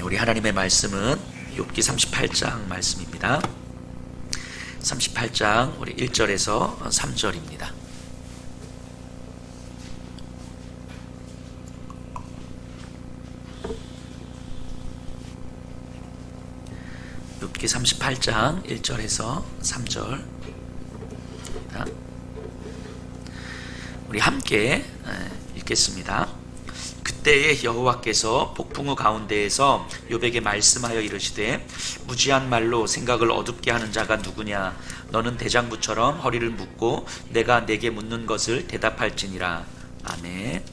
우리 하나님의 말씀은 욥기 38장 말씀입니다. 38장 우리 1절에서 3절입니다. 욥기 38장 1절에서 3절. 우리 함께 읽겠습니다. 그때에 여호와께서 폭풍우 가운데에서 욥에게 말씀하여 이르시되 무지한 말로 생각을 어둡게 하는 자가 누구냐? 너는 대장부처럼 허리를 묶고 내가 내게 묻는 것을 대답할지니라. 아멘.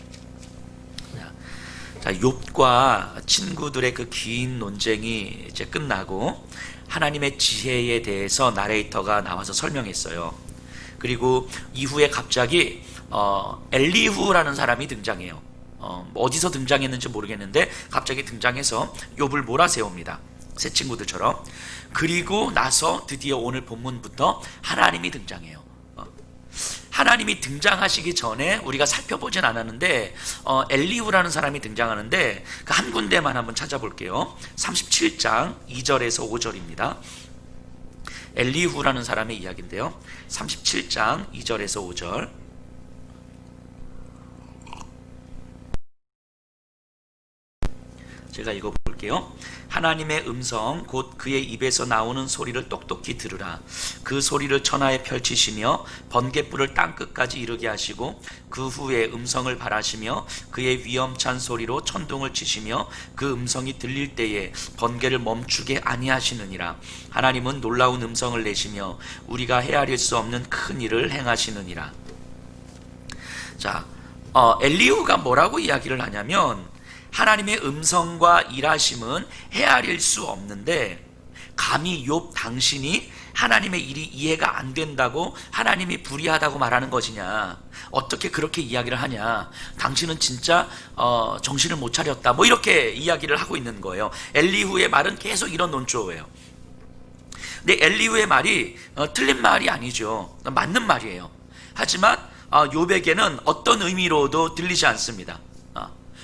자, 욥과 친구들의 그 긴 논쟁이 이제 끝나고 하나님의 지혜에 대해서 나레이터가 나와서 설명했어요. 그리고 이후에 갑자기 엘리후라는 사람이 등장해요. 어디서 등장했는지 모르겠는데 갑자기 등장해서 욥을 몰아세웁니다. 새 친구들처럼. 그리고 나서 드디어 오늘 본문부터 하나님이 등장해요. 하나님이 등장하시기 전에 우리가 살펴보진 않았는데 엘리후라는 사람이 등장하는데 그 한 군데만 한번 찾아볼게요. 37장 2절에서 5절입니다. 엘리후라는 사람의 이야기인데요. 37장 2절에서 5절. 제가 읽어볼게요. 하나님의 음성 곧 그의 입에서 나오는 소리를 똑똑히 들으라. 그 소리를 천하에 펼치시며 번갯불을 땅끝까지 이르게 하시고 그 후에 음성을 발하시며 그의 위엄찬 소리로 천둥을 치시며 그 음성이 들릴 때에 번개를 멈추게 아니하시느니라. 하나님은 놀라운 음성을 내시며 우리가 헤아릴 수 없는 큰 일을 행하시느니라. 자, 엘리후가 뭐라고 이야기를 하냐면 하나님의 음성과 일하심은 헤아릴 수 없는데 감히 욥 당신이 하나님의 일이 이해가 안 된다고 하나님이 불의하다고 말하는 것이냐, 어떻게 그렇게 이야기를 하냐, 당신은 진짜 정신을 못 차렸다, 뭐 이렇게 이야기를 하고 있는 거예요. 엘리후의 말은 계속 이런 논조예요. 근데 엘리후의 말이 틀린 말이 아니죠. 맞는 말이에요. 하지만 욥에게는 어떤 의미로도 들리지 않습니다.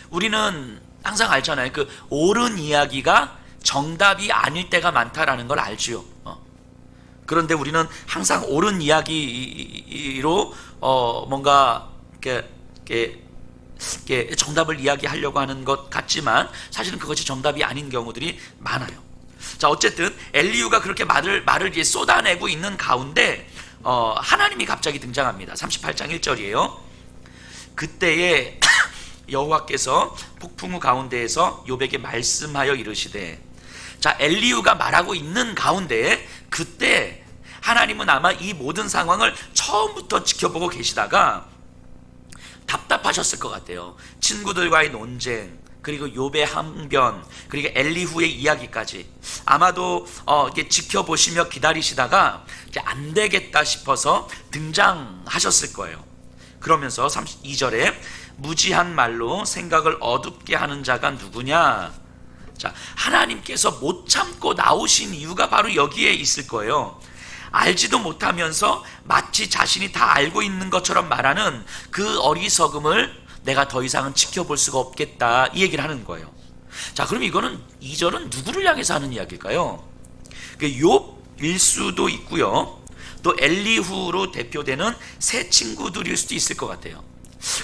우리는 항상 알잖아요. 그 옳은 이야기가 정답이 아닐 때가 많다라는 걸 알지요. 그런데 우리는 항상 옳은 이야기로 뭔가 이렇게 정답을 이야기하려고 하는 것 같지만 사실은 그것이 정답이 아닌 경우들이 많아요. 자, 어쨌든 엘리후가 그렇게 말을 쏟아내고 있는 가운데 하나님이 갑자기 등장합니다. 38장 1절이에요. 그때에 여호와께서 폭풍우 가운데에서 욥에게 말씀하여 이르시되. 자, 엘리후가 말하고 있는 가운데 그때 하나님은 아마 이 모든 상황을 처음부터 지켜보고 계시다가 답답하셨을 것 같아요. 친구들과의 논쟁, 그리고 욥의 항변, 그리고 엘리후의 이야기까지 아마도 이렇게 지켜보시며 기다리시다가 이제 안 되겠다 싶어서 등장하셨을 거예요. 그러면서 32절에 무지한 말로 생각을 어둡게 하는 자가 누구냐? 자, 하나님께서 못 참고 나오신 이유가 바로 여기에 있을 거예요. 알지도 못하면서 마치 자신이 다 알고 있는 것처럼 말하는 그 어리석음을 내가 더 이상은 지켜볼 수가 없겠다, 이 얘기를 하는 거예요. 자, 그럼 이거는 2절은 누구를 향해서 하는 이야기일까요? 욥일 수도 있고요, 또 엘리후로 대표되는 새 친구들일 수도 있을 것 같아요.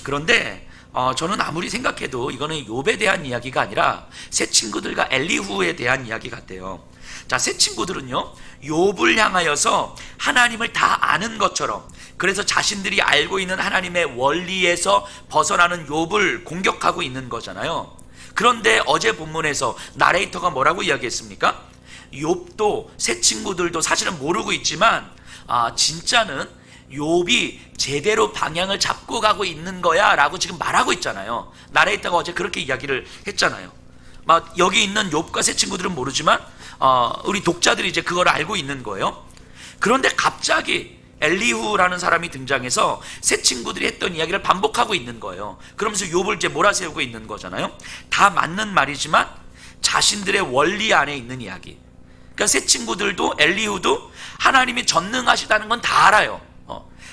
그런데 저는 아무리 생각해도 이거는 욥에 대한 이야기가 아니라 새 친구들과 엘리후에 대한 이야기 같아요. 자, 새 친구들은요, 욥을 향하여서 하나님을 다 아는 것처럼, 그래서 자신들이 알고 있는 하나님의 원리에서 벗어나는 욥을 공격하고 있는 거잖아요. 그런데 어제 본문에서 나레이터가 뭐라고 이야기했습니까? 욥도 새 친구들도 사실은 모르고 있지만 진짜는 욥이 제대로 방향을 잡고 가고 있는 거야 라고 지금 말하고 있잖아요. 나레이터가 어제 그렇게 이야기를 했잖아요. 막 여기 있는 욥과 새 친구들은 모르지만 우리 독자들이 이제 그걸 알고 있는 거예요. 그런데 갑자기 엘리후라는 사람이 등장해서 새 친구들이 했던 이야기를 반복하고 있는 거예요. 그러면서 욥을 이제 몰아세우고 있는 거잖아요. 다 맞는 말이지만 자신들의 원리 안에 있는 이야기. 그러니까 새 친구들도 엘리후도 하나님이 전능하시다는 건 다 알아요.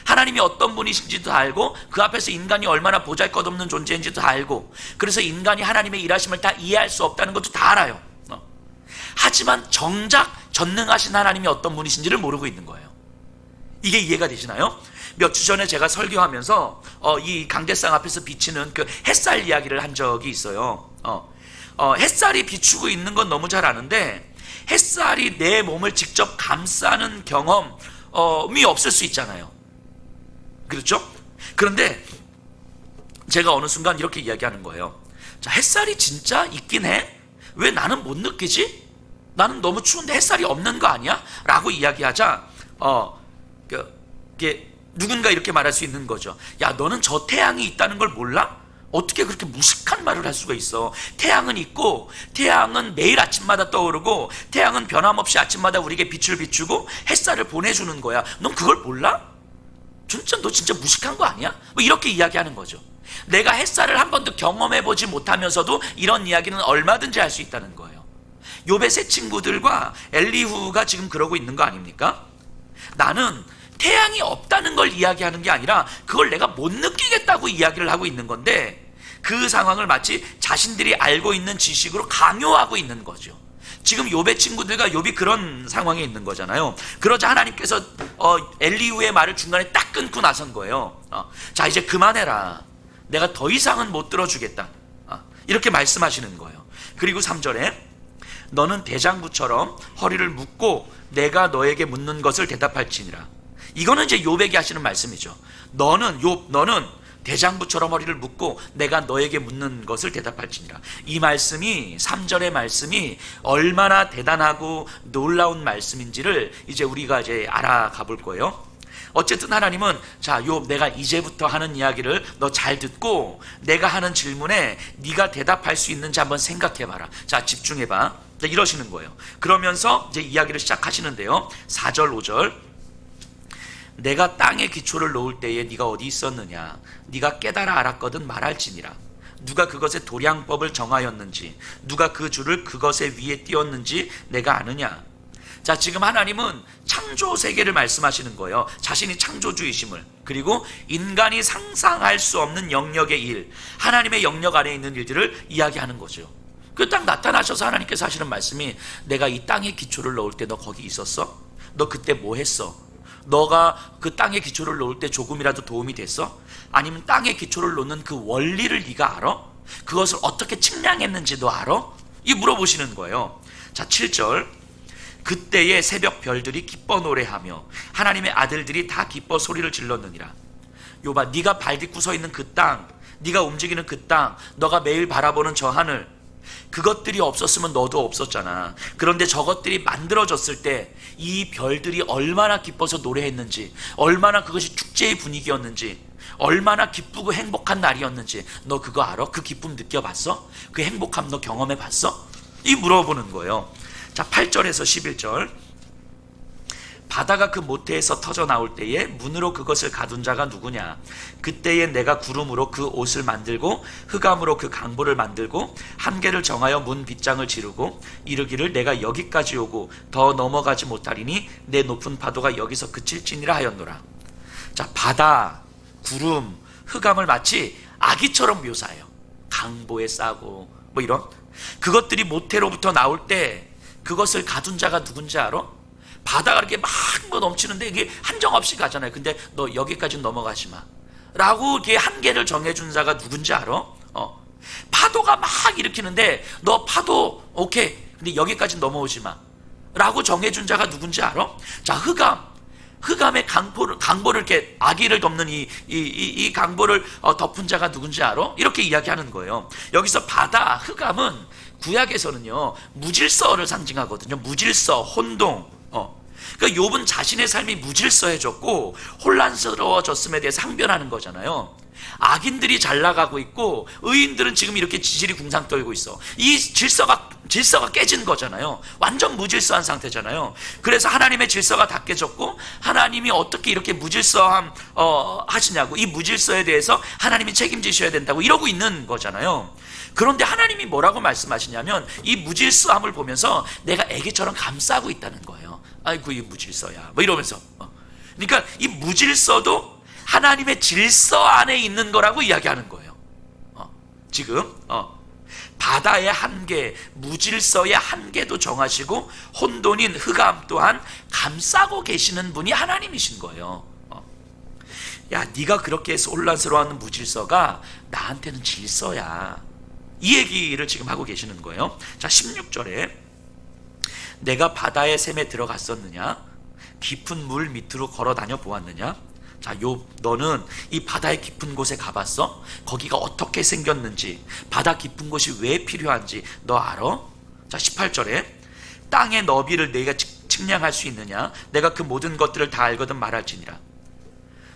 하나님이 어떤 분이신지도 다 알고 그 앞에서 인간이 얼마나 보잘것없는 존재인지도 다 알고, 그래서 인간이 하나님의 일하심을 다 이해할 수 없다는 것도 다 알아요. 하지만 정작 전능하신 하나님이 어떤 분이신지를 모르고 있는 거예요. 이게 이해가 되시나요? 몇 주 전에 제가 설교하면서 이 강대상 앞에서 비치는 그 햇살 이야기를 한 적이 있어요. 햇살이 비추고 있는 건 너무 잘 아는데 햇살이 내 몸을 직접 감싸는 경험이 없을 수 있잖아요. 그렇죠? 그런데 제가 어느 순간 이렇게 이야기하는 거예요. 자, 햇살이 진짜 있긴 해? 왜 나는 못 느끼지? 나는 너무 추운데 햇살이 없는 거 아니야? 라고 이야기하자 누군가 이렇게 말할 수 있는 거죠. 야, 너는 저 태양이 있다는 걸 몰라? 어떻게 그렇게 무식한 말을 할 수가 있어? 태양은 있고 태양은 매일 아침마다 떠오르고 태양은 변함없이 아침마다 우리에게 빛을 비추고 햇살을 보내주는 거야. 넌 그걸 몰라? 진짜 너 진짜 무식한 거 아니야? 뭐 이렇게 이야기하는 거죠. 내가 햇살을 한 번도 경험해보지 못하면서도 이런 이야기는 얼마든지 할 수 있다는 거예요. 욥의 세 친구들과 엘리후가 지금 그러고 있는 거 아닙니까? 나는 태양이 없다는 걸 이야기하는 게 아니라 그걸 내가 못 느끼겠다고 이야기를 하고 있는 건데 그 상황을 마치 자신들이 알고 있는 지식으로 강요하고 있는 거죠. 지금 욥의 친구들과 욥이 그런 상황에 있는 거잖아요. 그러자 하나님께서 엘리후의 말을 중간에 딱 끊고 나선 거예요. 자, 이제 그만해라. 내가 더 이상은 못 들어주겠다. 이렇게 말씀하시는 거예요. 그리고 3절에 너는 대장부처럼 허리를 묶고 내가 너에게 묻는 것을 대답할지니라. 이거는 이제 욥에게 하시는 말씀이죠. 너는 대장부처럼 허리를 묶고 내가 너에게 묻는 것을 대답할지니라. 이 말씀이 3절의 말씀이 얼마나 대단하고 놀라운 말씀인지를 이제 우리가 이제 알아가 볼 거예요. 어쨌든 하나님은 자, 욥 내가 이제부터 하는 이야기를 너 잘 듣고 내가 하는 질문에 네가 대답할 수 있는지 한번 생각해 봐라. 자, 집중해 봐. 이러시는 거예요. 그러면서 이제 이야기를 시작하시는데요. 4절 5절 내가 땅에 기초를 놓을 때에 네가 어디 있었느냐? 네가 깨달아 알았거든 말할지니라. 누가 그것의 도량법을 정하였는지 누가 그 줄을 그것의 위에 띄웠는지 내가 아느냐? 자, 지금 하나님은 창조 세계를 말씀하시는 거예요. 자신이 창조주이심을, 그리고 인간이 상상할 수 없는 영역의 일, 하나님의 영역 안에 있는 일들을 이야기하는 거죠. 그 딱 나타나셔서 하나님께서 하시는 말씀이 내가 이 땅에 기초를 놓을 때 너 거기 있었어? 너 그때 뭐 했어? 너가 그 땅에 기초를 놓을 때 조금이라도 도움이 됐어? 아니면 땅에 기초를 놓는 그 원리를 네가 알아? 그것을 어떻게 측량했는지 너 알아? 이 물어보시는 거예요. 자, 7절 그때의 새벽 별들이 기뻐 노래하며 하나님의 아들들이 다 기뻐 소리를 질렀느니라. 욥아, 네가 발 딛고 서 있는 그 땅, 네가 움직이는 그 땅, 너가 매일 바라보는 저 하늘, 그것들이 없었으면 너도 없었잖아. 그런데 저것들이 만들어졌을 때 이 별들이 얼마나 기뻐서 노래했는지, 얼마나 그것이 축제의 분위기였는지, 얼마나 기쁘고 행복한 날이었는지 너 그거 알아? 그 기쁨 느껴봤어? 그 행복함 너 경험해봤어? 이 물어보는 거예요. 자, 8절에서 11절 바다가 그 모태에서 터져 나올 때에 문으로 그것을 가둔 자가 누구냐? 그때에 내가 구름으로 그 옷을 만들고 흑암으로 그 강보를 만들고 한계를 정하여 문 빗장을 지르고 이르기를 내가 여기까지 오고 더 넘어가지 못하리니 내 높은 파도가 여기서 그칠지니라 하였노라. 자, 바다, 구름, 흑암을 마치 아기처럼 묘사해요. 강보에 싸고 뭐 이런 그것들이 모태로부터 나올 때 그것을 가둔 자가 누군지 알아? 바다가 이렇게 막 넘치는데 이게 한정없이 가잖아요. 근데 너 여기까지 넘어가지 마 라고 이렇게 한계를 정해준 자가 누군지 알아? 파도가 막 일으키는데 너 파도 오케이 근데 여기까지 넘어오지 마 라고 정해준 자가 누군지 알아? 자, 흑암의 강보를 이렇게 아기를 덮는 이 강보를 덮은 자가 누군지 알아? 이렇게 이야기하는 거예요. 여기서 바다, 흑암은 구약에서는요 무질서를 상징하거든요. 무질서, 혼동. 그러니까 욥은 자신의 삶이 무질서해졌고 혼란스러워졌음에 대해서 항변하는 거잖아요. 악인들이 잘 나가고 있고 의인들은 지금 이렇게 지질이 궁상 떨고 있어. 이 질서가 깨진 거잖아요. 완전 무질서한 상태잖아요. 그래서 하나님의 질서가 다 깨졌고 하나님이 어떻게 이렇게 무질서함 하시냐고, 이 무질서에 대해서 하나님이 책임지셔야 된다고 이러고 있는 거잖아요. 그런데 하나님이 뭐라고 말씀하시냐면 이 무질서함을 보면서 내가 애기처럼 감싸고 있다는 거예요. 아이고 이 무질서야 뭐 이러면서 그러니까 이 무질서도 하나님의 질서 안에 있는 거라고 이야기하는 거예요. 지금 바다의 한계, 무질서의 한계도 정하시고 혼돈인 흑암 또한 감싸고 계시는 분이 하나님이신 거예요. 야, 네가 그렇게 해서 혼란스러워하는 무질서가 나한테는 질서야. 이 얘기를 지금 하고 계시는 거예요. 자, 16절에 내가 바다의 샘에 들어갔었느냐? 깊은 물 밑으로 걸어 다녀 보았느냐? 자, 너는 이 바다의 깊은 곳에 가봤어? 거기가 어떻게 생겼는지, 바다 깊은 곳이 왜 필요한지 너 알아? 자, 18절에 땅의 너비를 내가 측량할 수 있느냐? 내가 그 모든 것들을 다 알거든 말할지니라.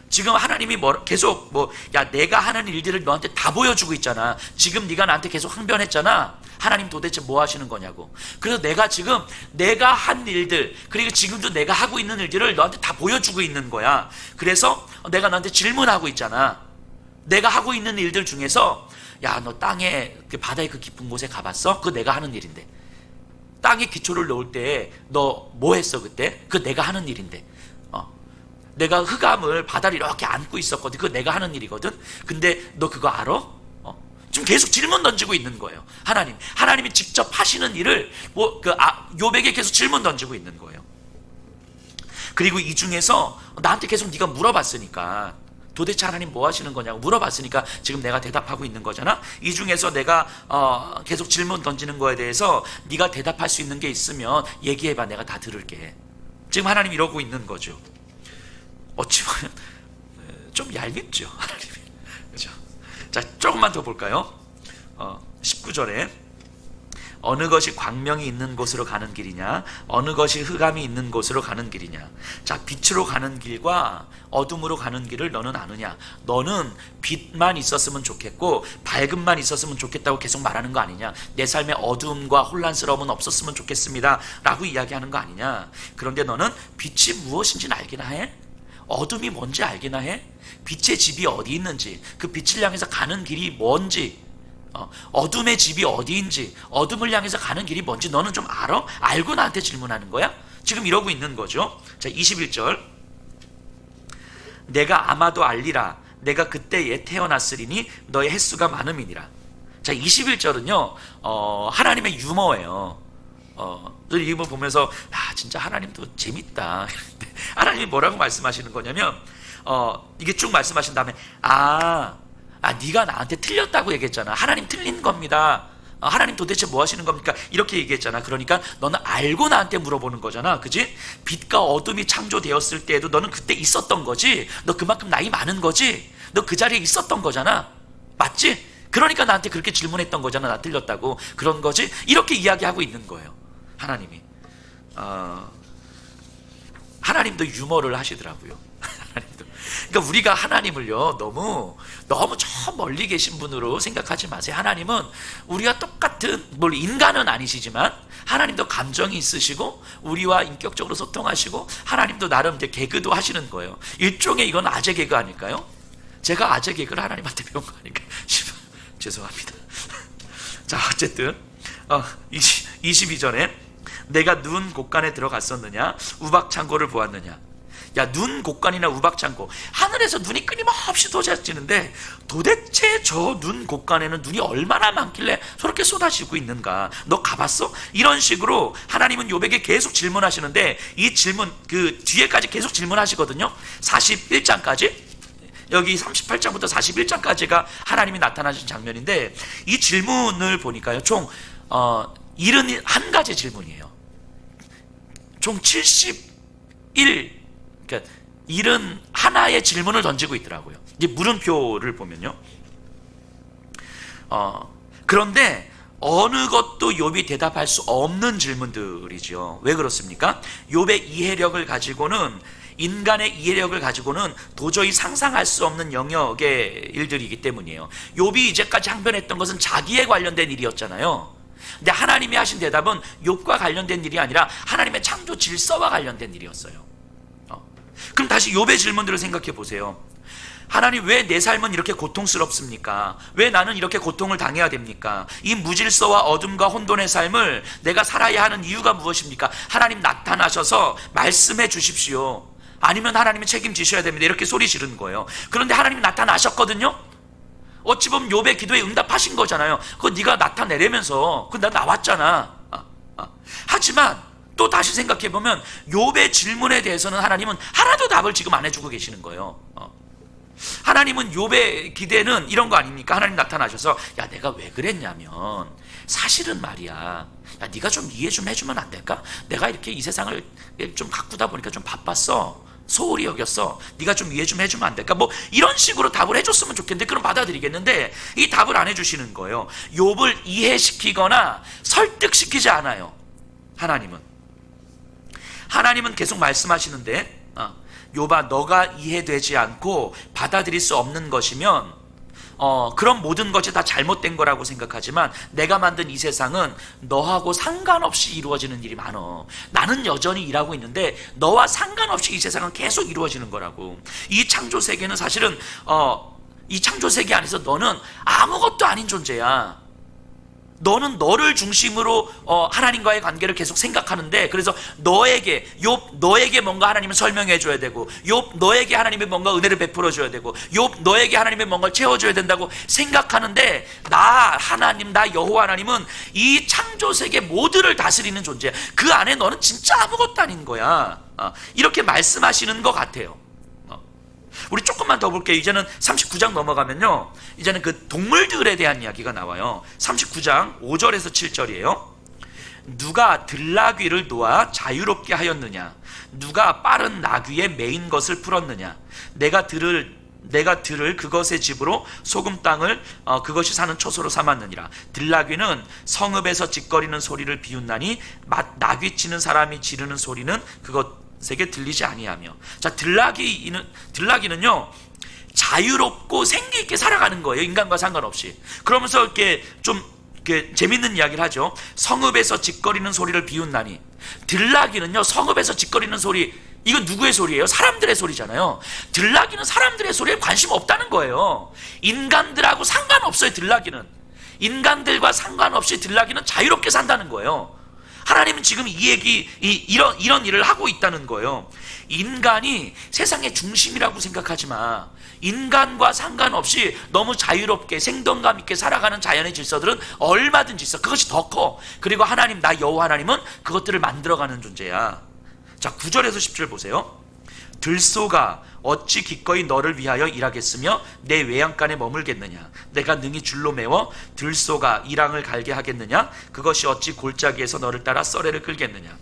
지금 하나님이 계속 야, 내가 하는 일들을 너한테 다 보여주고 있잖아. 지금 네가 나한테 계속 항변했잖아. 하나님 도대체 뭐 하시는 거냐고. 그래서 내가 지금 내가 한 일들, 그리고 지금도 내가 하고 있는 일들을 너한테 다 보여주고 있는 거야. 그래서 내가 너한테 질문하고 있잖아. 내가 하고 있는 일들 중에서 야, 너 땅에 바다의 그 깊은 곳에 가봤어? 그거 내가 하는 일인데. 땅에 기초를 놓을 때 너 뭐 했어 그때? 그거 내가 하는 일인데. 내가 흑암을 바다를 이렇게 안고 있었거든. 그거 내가 하는 일이거든. 근데 너 그거 알아? 지금 계속 질문 던지고 있는 거예요. 하나님이 직접 하시는 일을 욥에게 계속 질문 던지고 있는 거예요. 그리고 이 중에서 나한테 계속 네가 물어봤으니까, 도대체 하나님 뭐 하시는 거냐고 물어봤으니까 지금 내가 대답하고 있는 거잖아. 이 중에서 내가 계속 질문 던지는 거에 대해서 네가 대답할 수 있는 게 있으면 얘기해봐. 내가 다 들을게. 지금 하나님 이러고 있는 거죠. 어찌 보면 좀 얄밉죠, 하나님이. 그렇죠? 자, 조금만 더 볼까요? 19절에 어느 것이 광명이 있는 곳으로 가는 길이냐, 어느 것이 흑암이 있는 곳으로 가는 길이냐. 자, 빛으로 가는 길과 어둠으로 가는 길을 너는 아느냐. 너는 빛만 있었으면 좋겠고 밝음만 있었으면 좋겠다고 계속 말하는 거 아니냐. 내 삶에 어둠과 혼란스러움은 없었으면 좋겠습니다 라고 이야기하는 거 아니냐. 그런데 너는 빛이 무엇인지는 알기나 해? 어둠이 뭔지 알기나 해? 빛의 집이 어디 있는지, 그 빛을 향해서 가는 길이 뭔지, 어둠의 집이 어디인지, 어둠을 향해서 가는 길이 뭔지 너는 좀 알아? 알고 나한테 질문하는 거야? 지금 이러고 있는 거죠. 자, 21절 내가 아마도 알리라. 내가 그때에 태어났으리니 너의 횟수가 많음이니라. 자, 21절은요 하나님의 유머예요. 이거 보면서 진짜 하나님도 재밌다. 하나님이 뭐라고 말씀하시는 거냐면 이게 쭉 말씀하신 다음에 네가 나한테 틀렸다고 얘기했잖아. 하나님 틀린 겁니다. 하나님 도대체 뭐 하시는 겁니까? 이렇게 얘기했잖아. 그러니까 너는 알고 나한테 물어보는 거잖아. 그지? 빛과 어둠이 창조되었을 때에도 너는 그때 있었던 거지. 너 그만큼 나이 많은 거지. 너 그 자리에 있었던 거잖아. 맞지? 그러니까 나한테 그렇게 질문했던 거잖아. 나 틀렸다고. 그런 거지? 이렇게 이야기하고 있는 거예요, 하나님이. 하나님도 유머를 하시더라고요. 하나님도. 그러니까 우리가 하나님을요 너무 저 멀리 계신 분으로 생각하지 마세요. 하나님은 우리와 똑같은, 인간은 아니시지만 하나님도 감정이 있으시고 우리와 인격적으로 소통하시고 하나님도 나름 이제 개그도 하시는 거예요. 일종의 이건 아재 개그 아닐까요? 제가 아재 개그를 하나님한테 배운 거 아닐까 싶어요. 죄송합니다. 자, 어쨌든 22절에 내가 눈 곳간에 들어갔었느냐, 우박 창고를 보았느냐. 야, 눈 곳간이나 우박 창고, 하늘에서 눈이 끊임없이 쏟아지는데 도대체 저 눈 곳간에는 눈이 얼마나 많길래 저렇게 쏟아지고 있는가. 너 가봤어? 이런 식으로 하나님은 욥에게 계속 질문하시는데, 이 질문 그 뒤에까지 계속 질문하시거든요. 41장까지, 여기 38장부터 41장까지가 하나님이 나타나신 장면인데, 이 질문을 보니까요 총 71가지 질문이에요. 총 71, 그러니까 71의 질문을 던지고 있더라고요. 이제 물음표를 보면요. 그런데 어느 것도 욥이 대답할 수 없는 질문들이죠. 왜 그렇습니까? 욥의 이해력을 가지고는, 인간의 이해력을 가지고는 도저히 상상할 수 없는 영역의 일들이기 때문이에요. 욥이 이제까지 항변했던 것은 자기에 관련된 일이었잖아요. 근데 하나님이 하신 대답은 욥과 관련된 일이 아니라 하나님의 창조 질서와 관련된 일이었어요. 그럼 다시 욥의 질문들을 생각해 보세요. 하나님, 왜 내 삶은 이렇게 고통스럽습니까? 왜 나는 이렇게 고통을 당해야 됩니까? 이 무질서와 어둠과 혼돈의 삶을 내가 살아야 하는 이유가 무엇입니까? 하나님 나타나셔서 말씀해 주십시오. 아니면 하나님이 책임지셔야 됩니다. 이렇게 소리 지르는 거예요. 그런데 하나님이 나타나셨거든요. 어찌 보면 욥의 기도에 응답하신 거잖아요. 그거 네가 나타내려면서 나 나왔잖아. 하지만 또 다시 생각해보면 욥의 질문에 대해서는 하나님은 하나도 답을 지금 안 해주고 계시는 거예요. 하나님은 욥의 기대는 이런 거 아닙니까? 하나님 나타나셔서 야 내가 왜 그랬냐면 사실은 말이야, 야 네가 좀 이해 좀 해주면 안 될까? 내가 이렇게 이 세상을 좀 가꾸다 보니까 좀 바빴어, 소홀히 여겼어, 네가 좀 이해 좀 해주면 안 될까? 뭐 이런 식으로 답을 해줬으면 좋겠는데 그럼 받아들이겠는데 이 답을 안 해주시는 거예요. 욥을 이해시키거나 설득시키지 않아요. 하나님은 계속 말씀하시는데 욥아 너가 이해되지 않고 받아들일 수 없는 것이면 그런 모든 것이 다 잘못된 거라고 생각하지만 내가 만든 이 세상은 너하고 상관없이 이루어지는 일이 많어. 나는 여전히 일하고 있는데 너와 상관없이 이 세상은 계속 이루어지는 거라고. 이 창조 세계는 사실은 이 창조 세계 안에서 너는 아무것도 아닌 존재야. 너는 너를 중심으로 하나님과의 관계를 계속 생각하는데, 그래서 욥 너에게 뭔가 하나님은 설명해 줘야 되고, 욥 너에게 하나님의 뭔가 은혜를 베풀어 줘야 되고, 욥 너에게 하나님의 뭔가를 채워줘야 된다고 생각하는데 나 여호와 하나님은 이 창조 세계 모두를 다스리는 존재야. 그 안에 너는 진짜 아무것도 아닌 거야. 이렇게 말씀하시는 것 같아요. 우리 조금만 더 볼게요. 이제는 39장 넘어가면요, 이제는 그 동물들에 대한 이야기가 나와요. 39장 5절에서 7절이에요. 누가 들나귀를 놓아 자유롭게 하였느냐? 누가 빠른 나귀에 매인 것을 풀었느냐? 내가 들을 그것의 집으로 소금 땅을 그것이 사는 초소로 삼았느니라. 들나귀는 성읍에서 짖거리는 소리를 비웃나니 나귀 치는 사람이 지르는 소리는 그것에게 들리지 아니하며. 자, 들나귀는요 자유롭고 생기 있게 살아가는 거예요. 인간과 상관없이. 그러면서 이렇게 좀 재밌는 이야기를 하죠. 성읍에서 짖거리는 소리를 비웃나니. 들나귀는요 성읍에서 짖거리는 소리, 이건 누구의 소리예요? 사람들의 소리잖아요. 들나귀는 사람들의 소리에 관심 없다는 거예요. 인간들하고 상관없어요. 들나귀는 인간들과 상관없이 들나귀는 자유롭게 산다는 거예요. 하나님은 지금 이런 일을 하고 있다는 거예요. 인간이 세상의 중심이라고 생각하지 마. 인간과 상관없이 너무 자유롭게 생동감 있게 살아가는 자연의 질서들은 얼마든지 있어. 그것이 더 커. 그리고 하나님, 나 여호와 하나님은 그것들을 만들어가는 존재야. 자, 9절에서 10절 보세요. 들소가 어찌 기꺼이 너를 위하여 일하겠으며 내 외양간에 머물겠느냐? 내가 능히 줄로 메워 들소가 이랑을 갈게 하겠느냐? 그것이 어찌 골짜기에서 너를 따라 썰매를 끌겠느냐?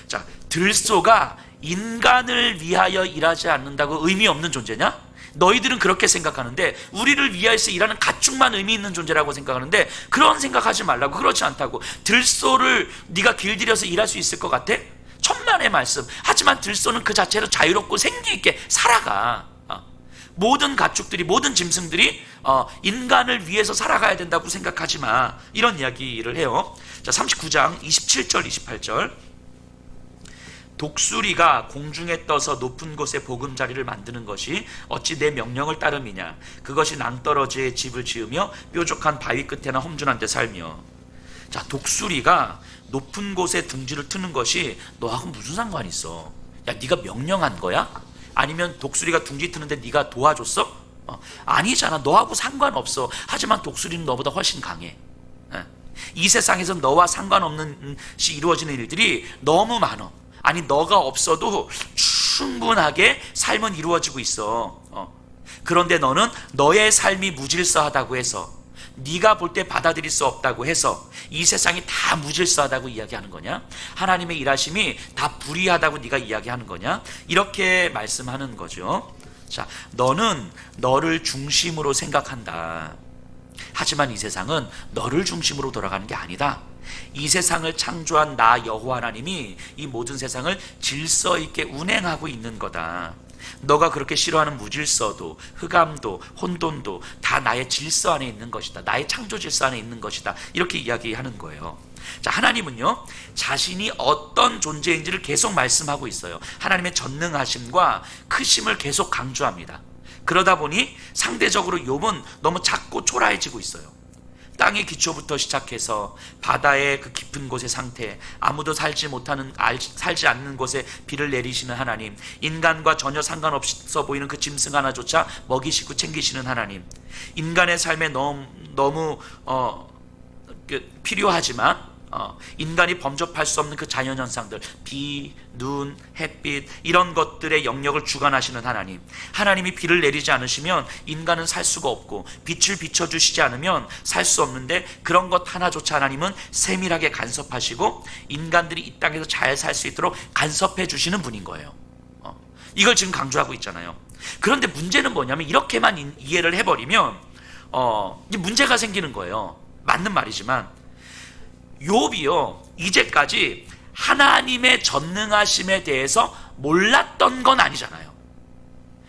자, 들소가 인간을 위하여 일하지 않는다고 의미 없는 존재냐? 너희들은 그렇게 생각하는데, 우리를 위하여서 일하는 가축만 의미 있는 존재라고 생각하는데 그런 생각하지 말라고. 그렇지 않다고. 들소를 네가 길들여서 일할 수 있을 것 같아? 천만의 말씀. 하지만 들소는 그 자체로 자유롭고 생기 있게 살아가. 모든 가축들이, 모든 짐승들이 인간을 위해서 살아가야 된다고 생각하지 마. 이런 이야기를 해요. 자, 39장 27절 28절. 독수리가 공중에 떠서 높은 곳에 보금자리를 만드는 것이 어찌 내 명령을 따름이냐? 그것이 낭떠러지에 집을 지으며 뾰족한 바위 끝에나 험준한 데 살며. 자, 독수리가 높은 곳에 둥지를 트는 것이 너하고 무슨 상관이 있어? 야, 네가 명령한 거야? 아니면 독수리가 둥지 트는데 네가 도와줬어? 아니잖아. 너하고 상관없어. 하지만 독수리는 너보다 훨씬 강해. 이 세상에서 너와 상관없는 시 이루어지는 일들이 너무 많아. 아니, 너가 없어도 충분하게 삶은 이루어지고 있어. 그런데 너는 너의 삶이 무질서하다고 해서, 네가 볼 때 받아들일 수 없다고 해서 이 세상이 다 무질서하다고 이야기하는 거냐? 하나님의 일하심이 다 불의하다고 네가 이야기하는 거냐? 이렇게 말씀하는 거죠. 자, 너는 너를 중심으로 생각한다. 하지만 이 세상은 너를 중심으로 돌아가는 게 아니다. 이 세상을 창조한 나 여호와 하나님이 이 모든 세상을 질서 있게 운행하고 있는 거다. 너가 그렇게 싫어하는 무질서도, 흑암도, 혼돈도 다 나의 질서 안에 있는 것이다. 나의 창조 질서 안에 있는 것이다. 이렇게 이야기하는 거예요. 자, 하나님은요 자신이 어떤 존재인지를 계속 말씀하고 있어요. 하나님의 전능하심과 크심을 계속 강조합니다. 그러다 보니 상대적으로 욥은 너무 작고 초라해지고 있어요. 땅의 기초부터 시작해서 바다의 그 깊은 곳의 상태, 아무도 살지 않는 곳에 비를 내리시는 하나님, 인간과 전혀 상관없어 보이는 그 짐승 하나조차 먹이시고 챙기시는 하나님, 인간의 삶에 너무 필요하지만 인간이 범접할 수 없는 그 자연현상들, 비, 눈, 햇빛, 이런 것들의 영역을 주관하시는 하나님, 하나님이 비를 내리지 않으시면 인간은 살 수가 없고 빛을 비춰주시지 않으면 살 수 없는데, 그런 것 하나조차 하나님은 세밀하게 간섭하시고 인간들이 이 땅에서 잘 살 수 있도록 간섭해 주시는 분인 거예요. 이걸 지금 강조하고 있잖아요. 그런데 문제는 뭐냐면, 이렇게만 이해를 해버리면 이제 문제가 생기는 거예요. 맞는 말이지만 욥이요, 이제까지 하나님의 전능하심에 대해서 몰랐던 건 아니잖아요.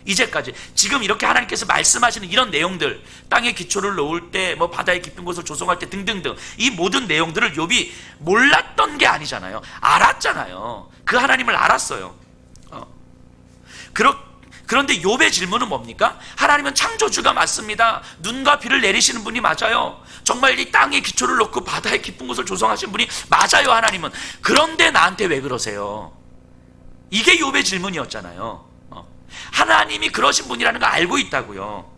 이제까지 지금 이렇게 하나님께서 말씀하시는 이런 내용들, 땅의 기초를 놓을 때, 뭐 바다의 깊은 곳을 조성할 때 등등등, 이 모든 내용들을 욥이 몰랐던 게 아니잖아요. 알았잖아요. 그 하나님을 알았어요. 그런데 욥의 질문은 뭡니까? 하나님은 창조주가 맞습니다. 눈과 비를 내리시는 분이 맞아요. 정말 이 땅의 기초를 놓고 바다의 깊은 곳을 조성하신 분이 맞아요, 하나님은. 그런데 나한테 왜 그러세요? 이게 욥의 질문이었잖아요. 하나님이 그러신 분이라는 걸 알고 있다고요.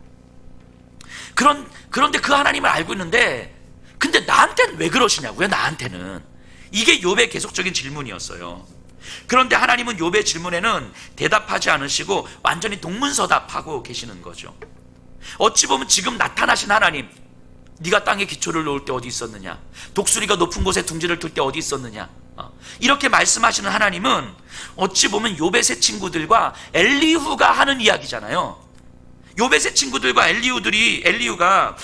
그런데 그 하나님을 알고 있는데, 근데 나한테는 왜 그러시냐고요, 나한테는. 이게 욥의 계속적인 질문이었어요. 그런데 하나님은 욥의 질문에는 대답하지 않으시고 완전히 동문서답하고 계시는 거죠. 어찌 보면 지금 나타나신 하나님, 네가 땅에 기초를 놓을 때 어디 있었느냐, 독수리가 높은 곳에 둥지를 둘 때 어디 있었느냐, 이렇게 말씀하시는 하나님은 어찌 보면 욥의 세 친구들과 엘리후가 하는 이야기잖아요. 욥의 세 친구들과 엘리후가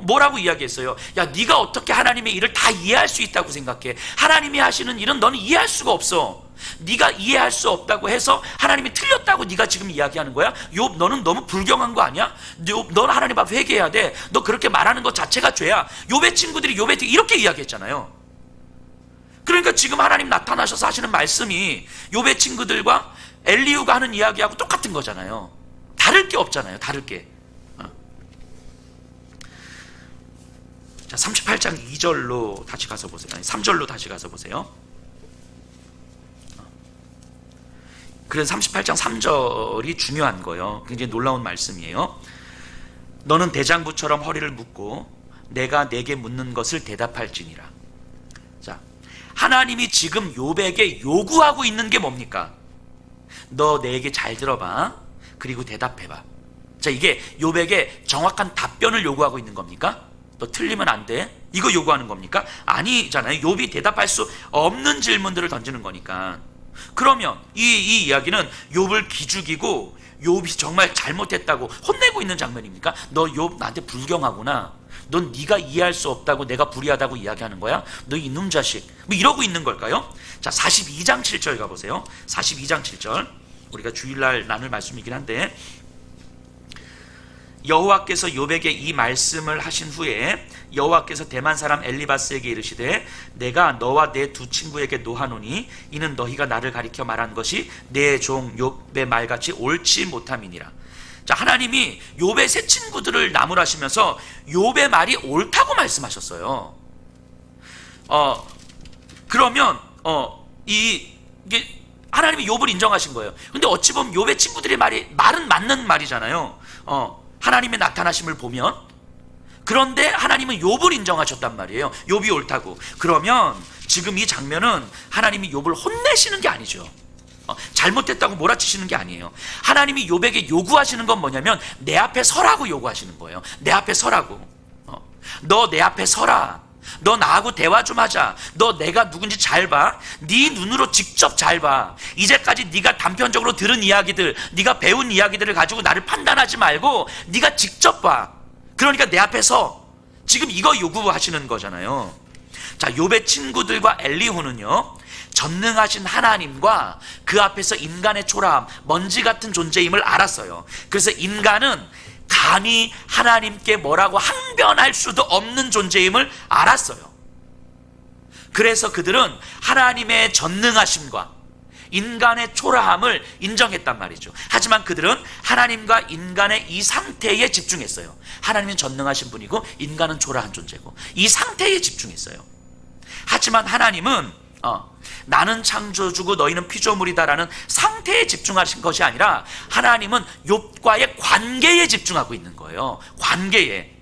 뭐라고 이야기했어요? 야, 네가 어떻게 하나님의 일을 다 이해할 수 있다고 생각해? 하나님이 하시는 일은 너는 이해할 수가 없어. 네가 이해할 수 없다고 해서 하나님이 틀렸다고 네가 지금 이야기하는 거야? 욥, 너는 너무 불경한 거 아니야? 너는 하나님 앞에 회개해야 돼. 너 그렇게 말하는 것 자체가 죄야. 욥의 친구들이 욥한테 이렇게 이야기했잖아요. 그러니까 지금 하나님 나타나셔서 하시는 말씀이 욥의 친구들과 엘리후가 하는 이야기하고 똑같은 거잖아요. 다를 게 없잖아요. 다를 게. 자, 38장 2절로 다시 가서 보세요. 아니, 3절로 다시 가서 보세요. 그래서 38장 3절이 중요한 거예요. 굉장히 놀라운 말씀이에요. 너는 대장부처럼 허리를 묶고 내가 내게 묻는 것을 대답할지니라. 자, 하나님이 지금 욥에게 요구하고 있는 게 뭡니까? 너 내 얘기 잘 들어봐. 그리고 대답해봐. 자, 이게 욥에게 정확한 답변을 요구하고 있는 겁니까? 너 틀리면 안 돼. 이거 요구하는 겁니까? 아니잖아요. 욥이 대답할 수 없는 질문들을 던지는 거니까. 그러면 이 이야기는 욥을 기죽이고 욥이 정말 잘못했다고 혼내고 있는 장면입니까? 너 욥 나한테 불경하구나. 넌 네가 이해할 수 없다고 내가 불의하다고 이야기하는 거야? 너 이놈 자식. 뭐 이러고 있는 걸까요? 자, 42장 7절 가보세요. 42장 7절. 우리가 주일날 나눌 말씀이긴 한데, 여호와께서 욥에게 이 말씀을 하신 후에 여호와께서 대만 사람 엘리바스에게 이르시되 내가 너와 내 두 친구에게 노하노니 이는 너희가 나를 가리켜 말한 것이 내 종 욥의 말같이 옳지 못함이니라. 자, 하나님이 욥의 세 친구들을 나무라시면서 욥의 말이 옳다고 말씀하셨어요. 그러면 이게 하나님이 욥을 인정하신 거예요. 근데 어찌 보면 욥의 친구들의 말은 맞는 말이잖아요. 하나님의 나타나심을 보면. 그런데 하나님은 욥을 인정하셨단 말이에요. 욥이 옳다고. 그러면 지금 이 장면은 하나님이 욥을 혼내시는 게 아니죠. 잘못했다고 몰아치시는 게 아니에요. 하나님이 욥에게 요구하시는 건 뭐냐면 내 앞에 서라고 요구하시는 거예요. 내 앞에 서라고. 너 내 앞에 서라. 너 나하고 대화 좀 하자. 너 내가 누군지 잘 봐. 네 눈으로 직접 잘 봐. 이제까지 네가 단편적으로 들은 이야기들, 네가 배운 이야기들을 가지고 나를 판단하지 말고 네가 직접 봐. 그러니까 내 앞에 서. 지금 이거 요구하시는 거잖아요. 자, 욥의 친구들과 엘리후는요, 전능하신 하나님과 그 앞에서 인간의 초라함, 먼지 같은 존재임을 알았어요. 그래서 인간은 감히 하나님께 뭐라고 항변할 수도 없는 존재임을 알았어요. 그래서 그들은 하나님의 전능하심과 인간의 초라함을 인정했단 말이죠. 하지만 그들은 하나님과 인간의 이 상태에 집중했어요. 하나님은 전능하신 분이고 인간은 초라한 존재고 이 상태에 집중했어요. 하지만 하나님은 나는 창조주고 너희는 피조물이다라는 상태에 집중하신 것이 아니라 하나님은 욥과의 관계에 집중하고 있는 거예요. 관계에.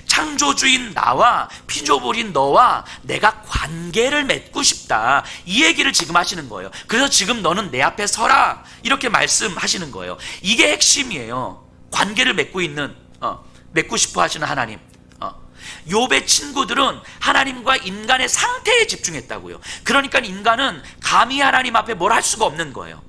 창조주인 나와 피조물인 너와 내가 관계를 맺고 싶다, 이 얘기를 지금 하시는 거예요. 그래서 지금 너는 내 앞에 서라, 이렇게 말씀하시는 거예요. 이게 핵심이에요. 관계를 맺고 싶어 하시는 하나님. 욥의 친구들은 하나님과 인간의 상태에 집중했다고요. 그러니까 인간은 감히 하나님 앞에 뭘 할 수가 없는 거예요.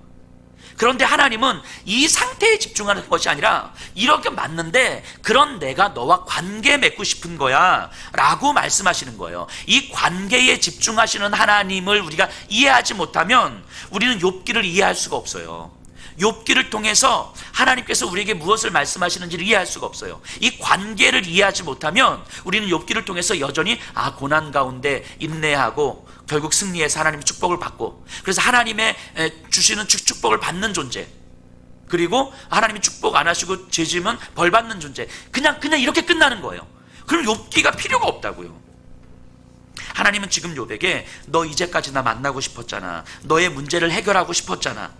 그런데 하나님은 이 상태에 집중하는 것이 아니라 이렇게 맞는데 그런 내가 너와 관계 맺고 싶은 거야 라고 말씀하시는 거예요. 이 관계에 집중하시는 하나님을 우리가 이해하지 못하면 우리는 욥기를 이해할 수가 없어요. 욥기를 통해서 하나님께서 우리에게 무엇을 말씀하시는지를 이해할 수가 없어요. 이 관계를 이해하지 못하면 우리는 욥기를 통해서 여전히 고난 가운데 인내하고 결국 승리해서 하나님의 축복을 받고, 그래서 하나님의 주시는 축복을 받는 존재, 그리고 하나님이 축복 안 하시고 죄 지으면 벌 받는 존재, 그냥 이렇게 끝나는 거예요. 그럼 욥기가 필요가 없다고요. 하나님은 지금 욥에게 너 이제까지 나 만나고 싶었잖아, 너의 문제를 해결하고 싶었잖아,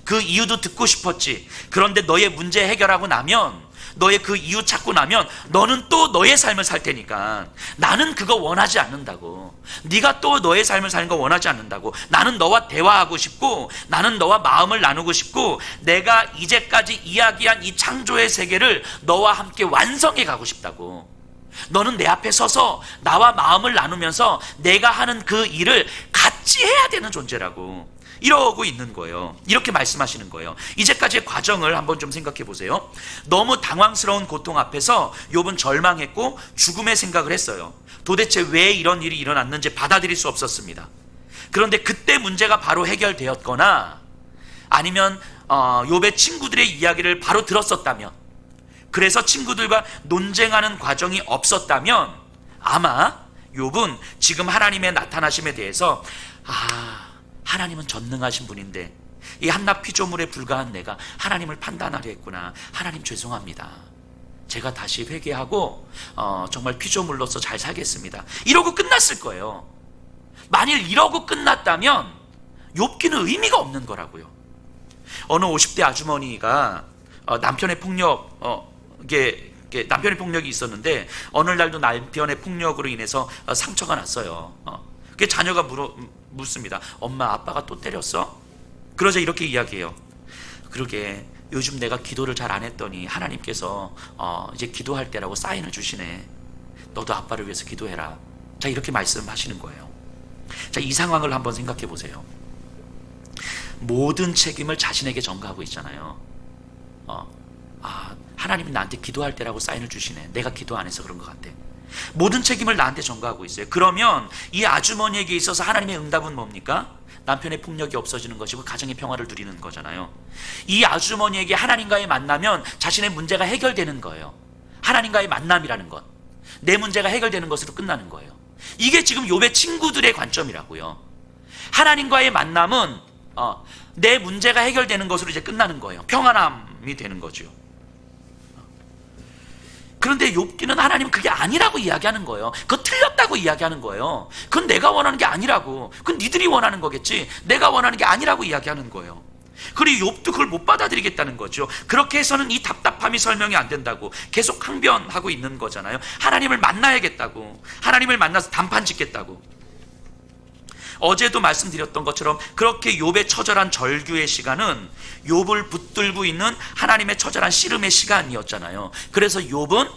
그 이유도 듣고 싶었지. 그런데 너의 문제 해결하고 나면, 너의 그 이유 찾고 나면 너는 또 너의 삶을 살 테니까 나는 그거 원하지 않는다고. 네가 또 너의 삶을 사는 거 원하지 않는다고. 나는 너와 대화하고 싶고, 나는 너와 마음을 나누고 싶고, 내가 이제까지 이야기한 이 창조의 세계를 너와 함께 완성해 가고 싶다고. 너는 내 앞에 서서 나와 마음을 나누면서 내가 하는 그 일을 같이 해야 되는 존재라고. 이러고 있는 거예요. 이렇게 말씀하시는 거예요. 이제까지의 과정을 한번 좀 생각해 보세요. 너무 당황스러운 고통 앞에서 욥은 절망했고 죽음의 생각을 했어요. 도대체 왜 이런 일이 일어났는지 받아들일 수 없었습니다. 그런데 그때 문제가 바로 해결되었거나 아니면 욥의 친구들의 이야기를 바로 들었었다면, 그래서 친구들과 논쟁하는 과정이 없었다면 아마 욥은 지금 하나님의 나타나심에 대해서 하나님은 전능하신 분인데 이 한낱 피조물에 불과한 내가 하나님을 판단하려 했구나. 하나님 죄송합니다. 제가 다시 회개하고 정말 피조물로서 잘 살겠습니다. 이러고 끝났을 거예요. 만일 이러고 끝났다면 욥기는 의미가 없는 거라고요. 어느 50대 아주머니가 남편의 폭력이 있었는데 어느 날도 남편의 폭력으로 인해서 상처가 났어요. 자녀가 묻습니다. 엄마, 아빠가 또 때렸어? 그러자 이렇게 이야기해요. 그러게 요즘 내가 기도를 잘 안 했더니 하나님께서 이제 기도할 때라고 사인을 주시네. 너도 아빠를 위해서 기도해라. 자, 이렇게 말씀하시는 거예요. 자, 이 상황을 한번 생각해 보세요. 모든 책임을 자신에게 전가하고 있잖아요. 하나님이 나한테 기도할 때라고 사인을 주시네. 내가 기도 안 해서 그런 것 같아. 모든 책임을 나한테 전가하고 있어요. 그러면 이 아주머니에게 있어서 하나님의 응답은 뭡니까? 남편의 폭력이 없어지는 것이고 가정의 평화를 누리는 거잖아요. 이 아주머니에게 하나님과의 만나면 자신의 문제가 해결되는 거예요. 하나님과의 만남이라는 것, 내 문제가 해결되는 것으로 끝나는 거예요. 이게 지금 욥의 친구들의 관점이라고요. 하나님과의 만남은 내 문제가 해결되는 것으로 이제 끝나는 거예요. 평안함이 되는 거죠. 그런데 욥기는 하나님은 그게 아니라고 이야기하는 거예요. 그거 틀렸다고 이야기하는 거예요. 그건 내가 원하는 게 아니라고. 그건 니들이 원하는 거겠지. 내가 원하는 게 아니라고 이야기하는 거예요. 그리고 욥도 그걸 못 받아들이겠다는 거죠. 그렇게 해서는 이 답답함이 설명이 안 된다고 계속 항변하고 있는 거잖아요. 하나님을 만나야겠다고. 하나님을 만나서 단판 짓겠다고. 어제도 말씀드렸던 것처럼 그렇게 욥의 처절한 절규의 시간은 욥을 붙들고 있는 하나님의 처절한 씨름의 시간이었잖아요. 그래서 욥은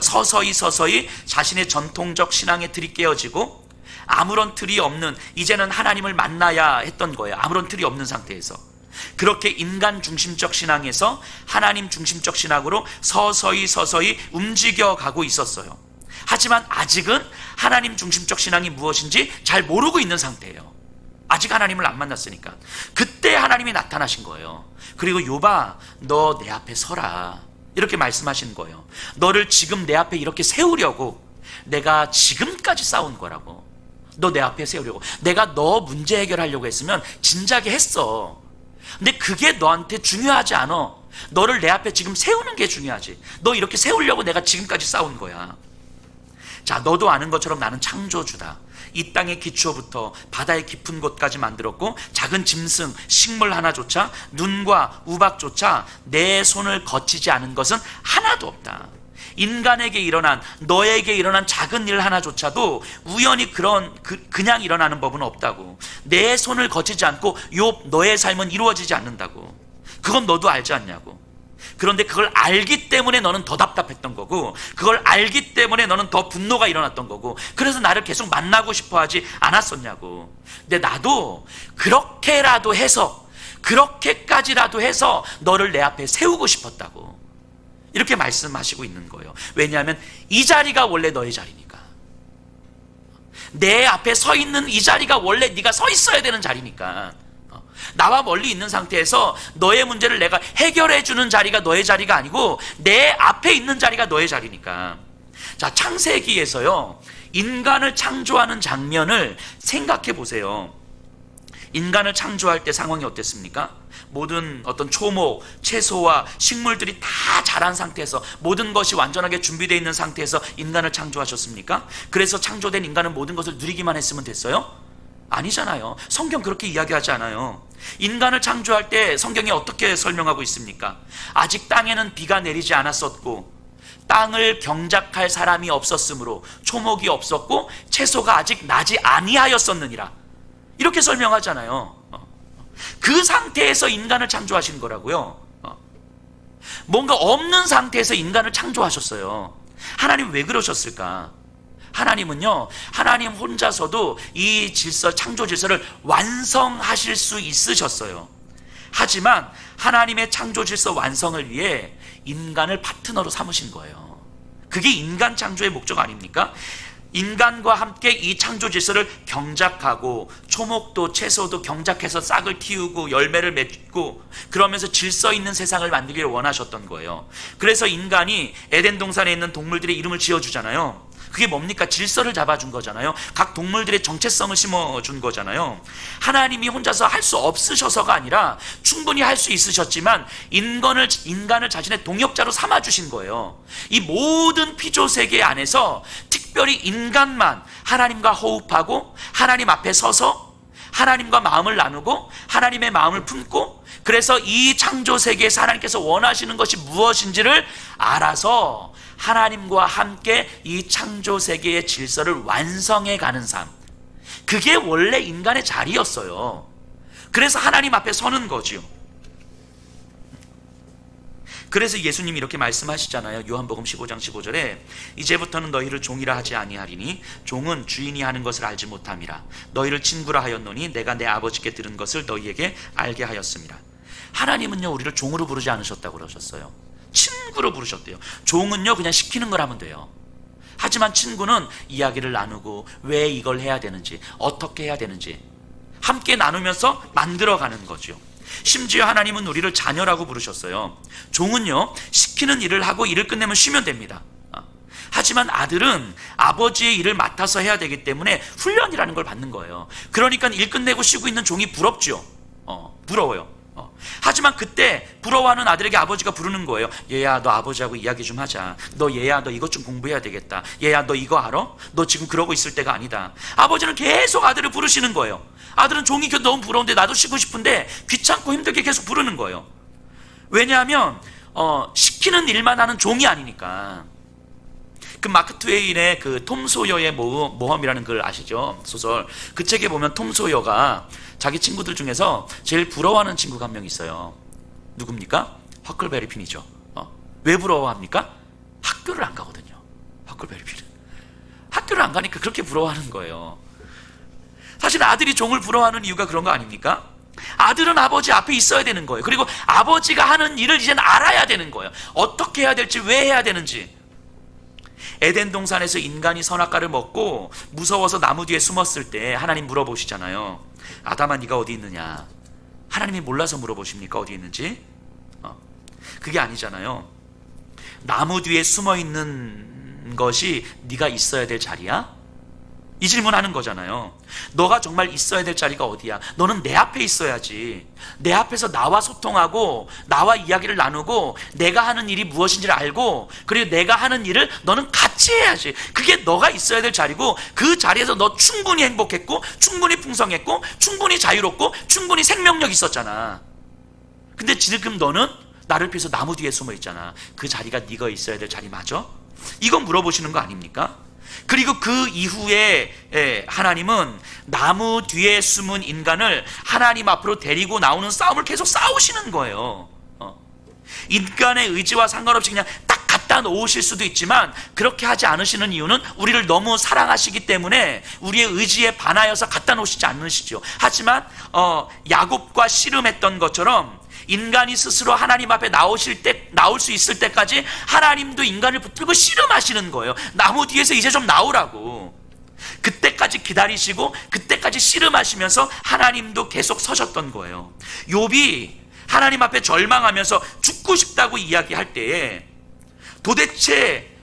서서히 자신의 전통적 신앙의 틀이 깨어지고 아무런 틀이 없는, 이제는 하나님을 만나야 했던 거예요. 아무런 틀이 없는 상태에서 그렇게 인간 중심적 신앙에서 하나님 중심적 신앙으로 서서히 움직여가고 있었어요. 하지만 아직은 하나님 중심적 신앙이 무엇인지 잘 모르고 있는 상태예요. 아직 하나님을 안 만났으니까. 그때 하나님이 나타나신 거예요. 그리고 욥아, 너 내 앞에 서라, 이렇게 말씀하신 거예요. 너를 지금 내 앞에 이렇게 세우려고 내가 지금까지 싸운 거라고. 너 내 앞에 세우려고. 내가 너 문제 해결하려고 했으면 진작에 했어. 근데 그게 너한테 중요하지 않아. 너를 내 앞에 지금 세우는 게 중요하지. 너 이렇게 세우려고 내가 지금까지 싸운 거야. 자, 너도 아는 것처럼 나는 창조주다. 이 땅의 기초부터 바다의 깊은 곳까지 만들었고, 작은 짐승, 식물 하나조차, 눈과 우박조차 내 손을 거치지 않은 것은 하나도 없다. 인간에게 일어난, 너에게 일어난 작은 일 하나조차도 우연히 그냥 일어나는 법은 없다고. 내 손을 거치지 않고 너의 삶은 이루어지지 않는다고. 그건 너도 알지 않냐고. 그런데 그걸 알기 때문에 너는 더 답답했던 거고, 그걸 알기 때문에 너는 더 분노가 일어났던 거고, 그래서 나를 계속 만나고 싶어 하지 않았었냐고. 근데 나도 그렇게라도 해서, 그렇게까지라도 해서 너를 내 앞에 세우고 싶었다고. 이렇게 말씀하시고 있는 거예요. 왜냐하면 이 자리가 원래 너의 자리니까. 내 앞에 서 있는 이 자리가 원래 네가 서 있어야 되는 자리니까. 나와 멀리 있는 상태에서 너의 문제를 내가 해결해 주는 자리가 너의 자리가 아니고 내 앞에 있는 자리가 너의 자리니까. 자, 창세기에서요, 인간을 창조하는 장면을 생각해 보세요. 인간을 창조할 때 상황이 어땠습니까? 모든 어떤 초목, 채소와 식물들이 다 자란 상태에서, 모든 것이 완전하게 준비되어 있는 상태에서 인간을 창조하셨습니까? 그래서 창조된 인간은 모든 것을 누리기만 했으면 됐어요? 아니잖아요. 성경 그렇게 이야기하지 않아요. 인간을 창조할 때 성경이 어떻게 설명하고 있습니까? 아직 땅에는 비가 내리지 않았었고, 땅을 경작할 사람이 없었으므로 초목이 없었고 채소가 아직 나지 아니하였었느니라. 이렇게 설명하잖아요. 그 상태에서 인간을 창조하신 거라고요. 뭔가 없는 상태에서 인간을 창조하셨어요. 하나님 왜 그러셨을까? 하나님은요, 하나님 혼자서도 이 창조 질서를 완성하실 수 있으셨어요. 하지만 하나님의 창조 질서 완성을 위해 인간을 파트너로 삼으신 거예요. 그게 인간 창조의 목적 아닙니까? 인간과 함께 이 창조 질서를 경작하고, 초목도 채소도 경작해서 싹을 틔우고 열매를 맺고, 그러면서 질서 있는 세상을 만들기를 원하셨던 거예요. 그래서 인간이 에덴 동산에 있는 동물들의 이름을 지어주잖아요. 그게 뭡니까? 질서를 잡아준 거잖아요. 각 동물들의 정체성을 심어준 거잖아요. 하나님이 혼자서 할 수 없으셔서가 아니라 충분히 할 수 있으셨지만 인간을 자신의 동역자로 삼아주신 거예요. 이 모든 피조세계 안에서 특별히 인간만 하나님과 호흡하고, 하나님 앞에 서서 하나님과 마음을 나누고 하나님의 마음을 품고, 그래서 이 창조세계에서 하나님께서 원하시는 것이 무엇인지를 알아서 하나님과 함께 이 창조세계의 질서를 완성해 가는 삶, 그게 원래 인간의 자리였어요. 그래서 하나님 앞에 서는 거지요. 그래서 예수님이 이렇게 말씀하시잖아요. 요한복음 15장 15절에 이제부터는 너희를 종이라 하지 아니하리니 종은 주인이 하는 것을 알지 못함이라. 너희를 친구라 하였노니 내가 내 아버지께 들은 것을 너희에게 알게 하였습니다. 하나님은요, 우리를 종으로 부르지 않으셨다고 그러셨어요. 친구로 부르셨대요. 종은요, 그냥 시키는 걸 하면 돼요. 하지만 친구는 이야기를 나누고 왜 이걸 해야 되는지, 어떻게 해야 되는지 함께 나누면서 만들어가는 거죠. 심지어 하나님은 우리를 자녀라고 부르셨어요. 종은요, 시키는 일을 하고 일을 끝내면 쉬면 됩니다. 하지만 아들은 아버지의 일을 맡아서 해야 되기 때문에 훈련이라는 걸 받는 거예요. 그러니까 일 끝내고 쉬고 있는 종이 부럽죠. 부러워요. 하지만 그때 부러워하는 아들에게 아버지가 부르는 거예요. 얘야, 너 아버지하고 이야기 좀 하자. 너 얘야, 너 이것 좀 공부해야 되겠다. 얘야, 너 이거 알아? 너 지금 그러고 있을 때가 아니다. 아버지는 계속 아들을 부르시는 거예요. 아들은 종이 너무 부러운데, 나도 쉬고 싶은데 귀찮고 힘들게 계속 부르는 거예요. 왜냐하면 시키는 일만 하는 종이 아니니까. 그 마크 트웨인의 그 톰 소여의 모험이라는 글 아시죠? 소설. 그 책에 보면 톰 소여가 자기 친구들 중에서 제일 부러워하는 친구가 한 명 있어요. 누굽니까? 허클베리 핀이죠. 왜 부러워합니까? 학교를 안 가거든요. 허클베리 핀은 학교를 안 가니까 그렇게 부러워하는 거예요. 사실 아들이 종을 부러워하는 이유가 그런 거 아닙니까? 아들은 아버지 앞에 있어야 되는 거예요. 그리고 아버지가 하는 일을 이제는 알아야 되는 거예요. 어떻게 해야 될지, 왜 해야 되는지. 에덴 동산에서 인간이 선악과를 먹고 무서워서 나무 뒤에 숨었을 때 하나님 물어보시잖아요. 아담아, 네가 어디 있느냐? 하나님이 몰라서 물어보십니까? 어디 있는지? 그게 아니잖아요. 나무 뒤에 숨어 있는 것이 네가 있어야 될 자리야? 이 질문하는 거잖아요. 너가 정말 있어야 될 자리가 어디야? 너는 내 앞에 있어야지. 내 앞에서 나와 소통하고 나와 이야기를 나누고 내가 하는 일이 무엇인지를 알고 그리고 내가 하는 일을 너는 같이 해야지. 그게 너가 있어야 될 자리고 그 자리에서 너 충분히 행복했고 충분히 풍성했고 충분히 자유롭고 충분히 생명력 있었잖아. 근데 지금 너는 나를 피해서 나무 뒤에 숨어 있잖아. 그 자리가 네가 있어야 될 자리 맞아? 이건 물어보시는 거 아닙니까? 그리고 그 이후에 하나님은 나무 뒤에 숨은 인간을 하나님 앞으로 데리고 나오는 싸움을 계속 싸우시는 거예요. 인간의 의지와 상관없이 그냥 딱 갖다 놓으실 수도 있지만 그렇게 하지 않으시는 이유는 우리를 너무 사랑하시기 때문에 우리의 의지에 반하여서 갖다 놓으시지 않으시죠. 하지만 야곱과 씨름했던 것처럼 인간이 스스로 하나님 앞에 나올 수 있을 때까지 하나님도 인간을 붙들고 씨름하시는 거예요. 나무 뒤에서 이제 좀 나오라고. 그때까지 기다리시고 그때까지 씨름하시면서 하나님도 계속 서셨던 거예요. 욥이 하나님 앞에 절망하면서 죽고 싶다고 이야기할 때에 도대체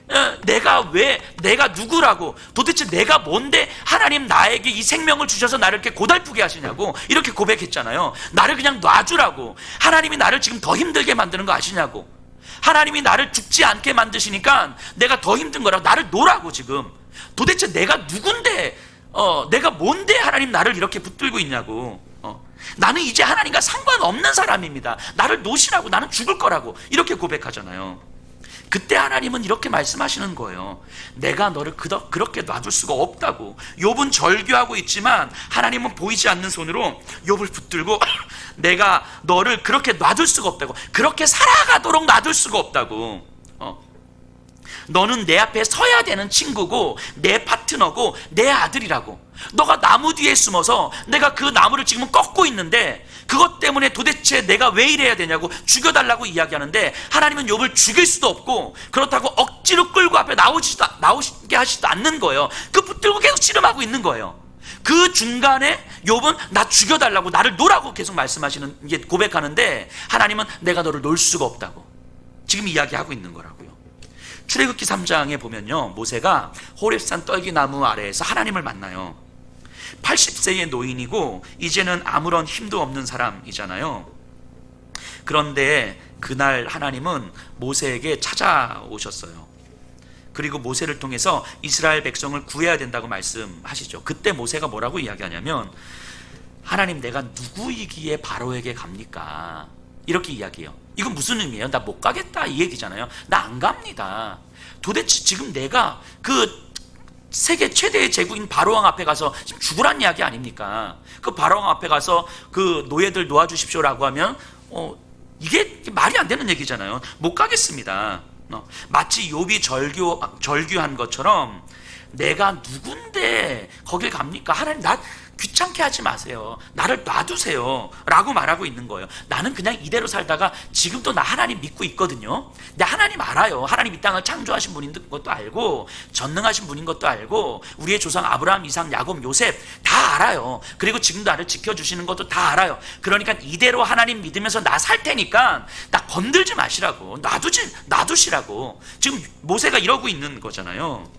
내가 누구라고, 도대체 내가 뭔데 하나님 나에게 이 생명을 주셔서 나를 이렇게 고달프게 하시냐고 이렇게 고백했잖아요. 나를 그냥 놔주라고. 하나님이 나를 지금 더 힘들게 만드는 거 아시냐고. 하나님이 나를 죽지 않게 만드시니까 내가 더 힘든 거라고. 나를 놓으라고. 지금 도대체 내가 누군데 내가 뭔데 하나님 나를 이렇게 붙들고 있냐고. 나는 이제 하나님과 상관없는 사람입니다. 나를 놓으시라고. 나는 죽을 거라고. 이렇게 고백하잖아요. 그때 하나님은 이렇게 말씀하시는 거예요. 내가 너를 그렇게 놔둘 수가 없다고. 욥은 절규하고 있지만 하나님은 보이지 않는 손으로 욥을 붙들고 내가 너를 그렇게 놔둘 수가 없다고. 그렇게 살아가도록 놔둘 수가 없다고. 너는 내 앞에 서야 되는 친구고 내 파트너고 내 아들이라고. 너가 나무 뒤에 숨어서 내가 그 나무를 지금은 꺾고 있는데 그것 때문에 도대체 내가 왜 이래야 되냐고 죽여달라고 이야기하는데 하나님은 욥을 죽일 수도 없고 그렇다고 억지로 끌고 앞에 나오게 하지도 않는 거예요. 그 붙들고 계속 씨름하고 있는 거예요. 그 중간에 욥은 나 죽여달라고, 나를 놓으라고 계속 말씀하시는, 이게 고백하는데 하나님은 내가 너를 놓을 수가 없다고 지금 이야기하고 있는 거라고요. 출애굽기 3장에 보면요, 모세가 호렙산 떨기나무 아래에서 하나님을 만나요. 80세의 노인이고 이제는 아무런 힘도 없는 사람이잖아요. 그런데 그날 하나님은 모세에게 찾아오셨어요. 그리고 모세를 통해서 이스라엘 백성을 구해야 된다고 말씀하시죠. 그때 모세가 뭐라고 이야기하냐면, 하나님, 내가 누구이기에 바로에게 갑니까? 이렇게 이야기해요. 이건 무슨 의미예요? 나 못 가겠다 이 얘기잖아요. 나 안 갑니다. 도대체 지금 내가 그 세계 최대의 제국인 바로왕 앞에 가서 지금 죽으란 이야기 아닙니까? 그 바로왕 앞에 가서 그 노예들 놓아주십시오라고 하면 이게 말이 안 되는 얘기잖아요. 못 가겠습니다. 마치 욥이 절규한 것처럼 내가 누군데 거길 갑니까? 하나님, 나 귀찮게 하지 마세요. 나를 놔두세요 라고 말하고 있는 거예요. 나는 그냥 이대로 살다가 지금도 나 하나님 믿고 있거든요. 근데 하나님 알아요. 하나님 이 땅을 창조하신 분인 것도 알고 전능하신 분인 것도 알고 우리의 조상 아브라함, 이삭, 야곱, 요셉 다 알아요. 그리고 지금도 나를 지켜주시는 것도 다 알아요. 그러니까 이대로 하나님 믿으면서 나 살 테니까 나 건들지 마시라고, 놔두시라고 지금 모세가 이러고 있는 거잖아요.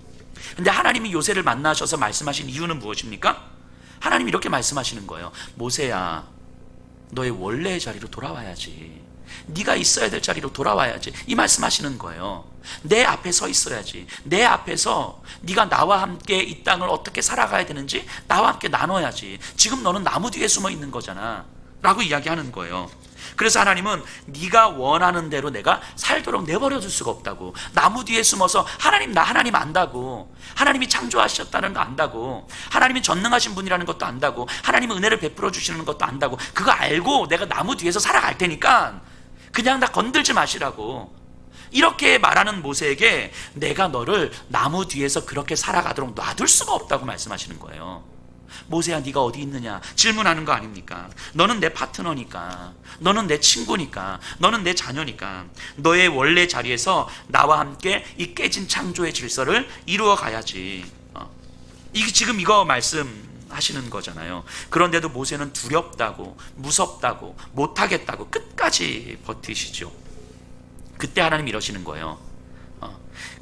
근데 하나님이 요셉을 만나셔서 말씀하신 이유는 무엇입니까? 하나님이 이렇게 말씀하시는 거예요. 모세야, 너의 원래의 자리로 돌아와야지. 네가 있어야 될 자리로 돌아와야지. 이 말씀하시는 거예요. 내 앞에 서 있어야지. 내 앞에서 네가 나와 함께 이 땅을 어떻게 살아가야 되는지 나와 함께 나눠야지. 지금 너는 나무 뒤에 숨어 있는 거잖아 라고 이야기하는 거예요. 그래서 하나님은 네가 원하는 대로 내가 살도록 내버려 둘 수가 없다고. 나무 뒤에 숨어서 나 하나님 안다고. 하나님이 창조하셨다는 거 안다고. 하나님이 전능하신 분이라는 것도 안다고. 하나님은 은혜를 베풀어 주시는 것도 안다고. 그거 알고 내가 나무 뒤에서 살아갈 테니까 그냥 나 건들지 마시라고. 이렇게 말하는 모세에게 내가 너를 나무 뒤에서 그렇게 살아가도록 놔둘 수가 없다고 말씀하시는 거예요. 모세야, 네가 어디 있느냐 질문하는 거 아닙니까? 너는 내 파트너니까, 너는 내 친구니까, 너는 내 자녀니까 너의 원래 자리에서 나와 함께 이 깨진 창조의 질서를 이루어 가야지. 이게 지금 이거 말씀하시는 거잖아요. 그런데도 모세는 두렵다고, 무섭다고, 못하겠다고 끝까지 버티시죠. 그때 하나님 이러시는 거예요.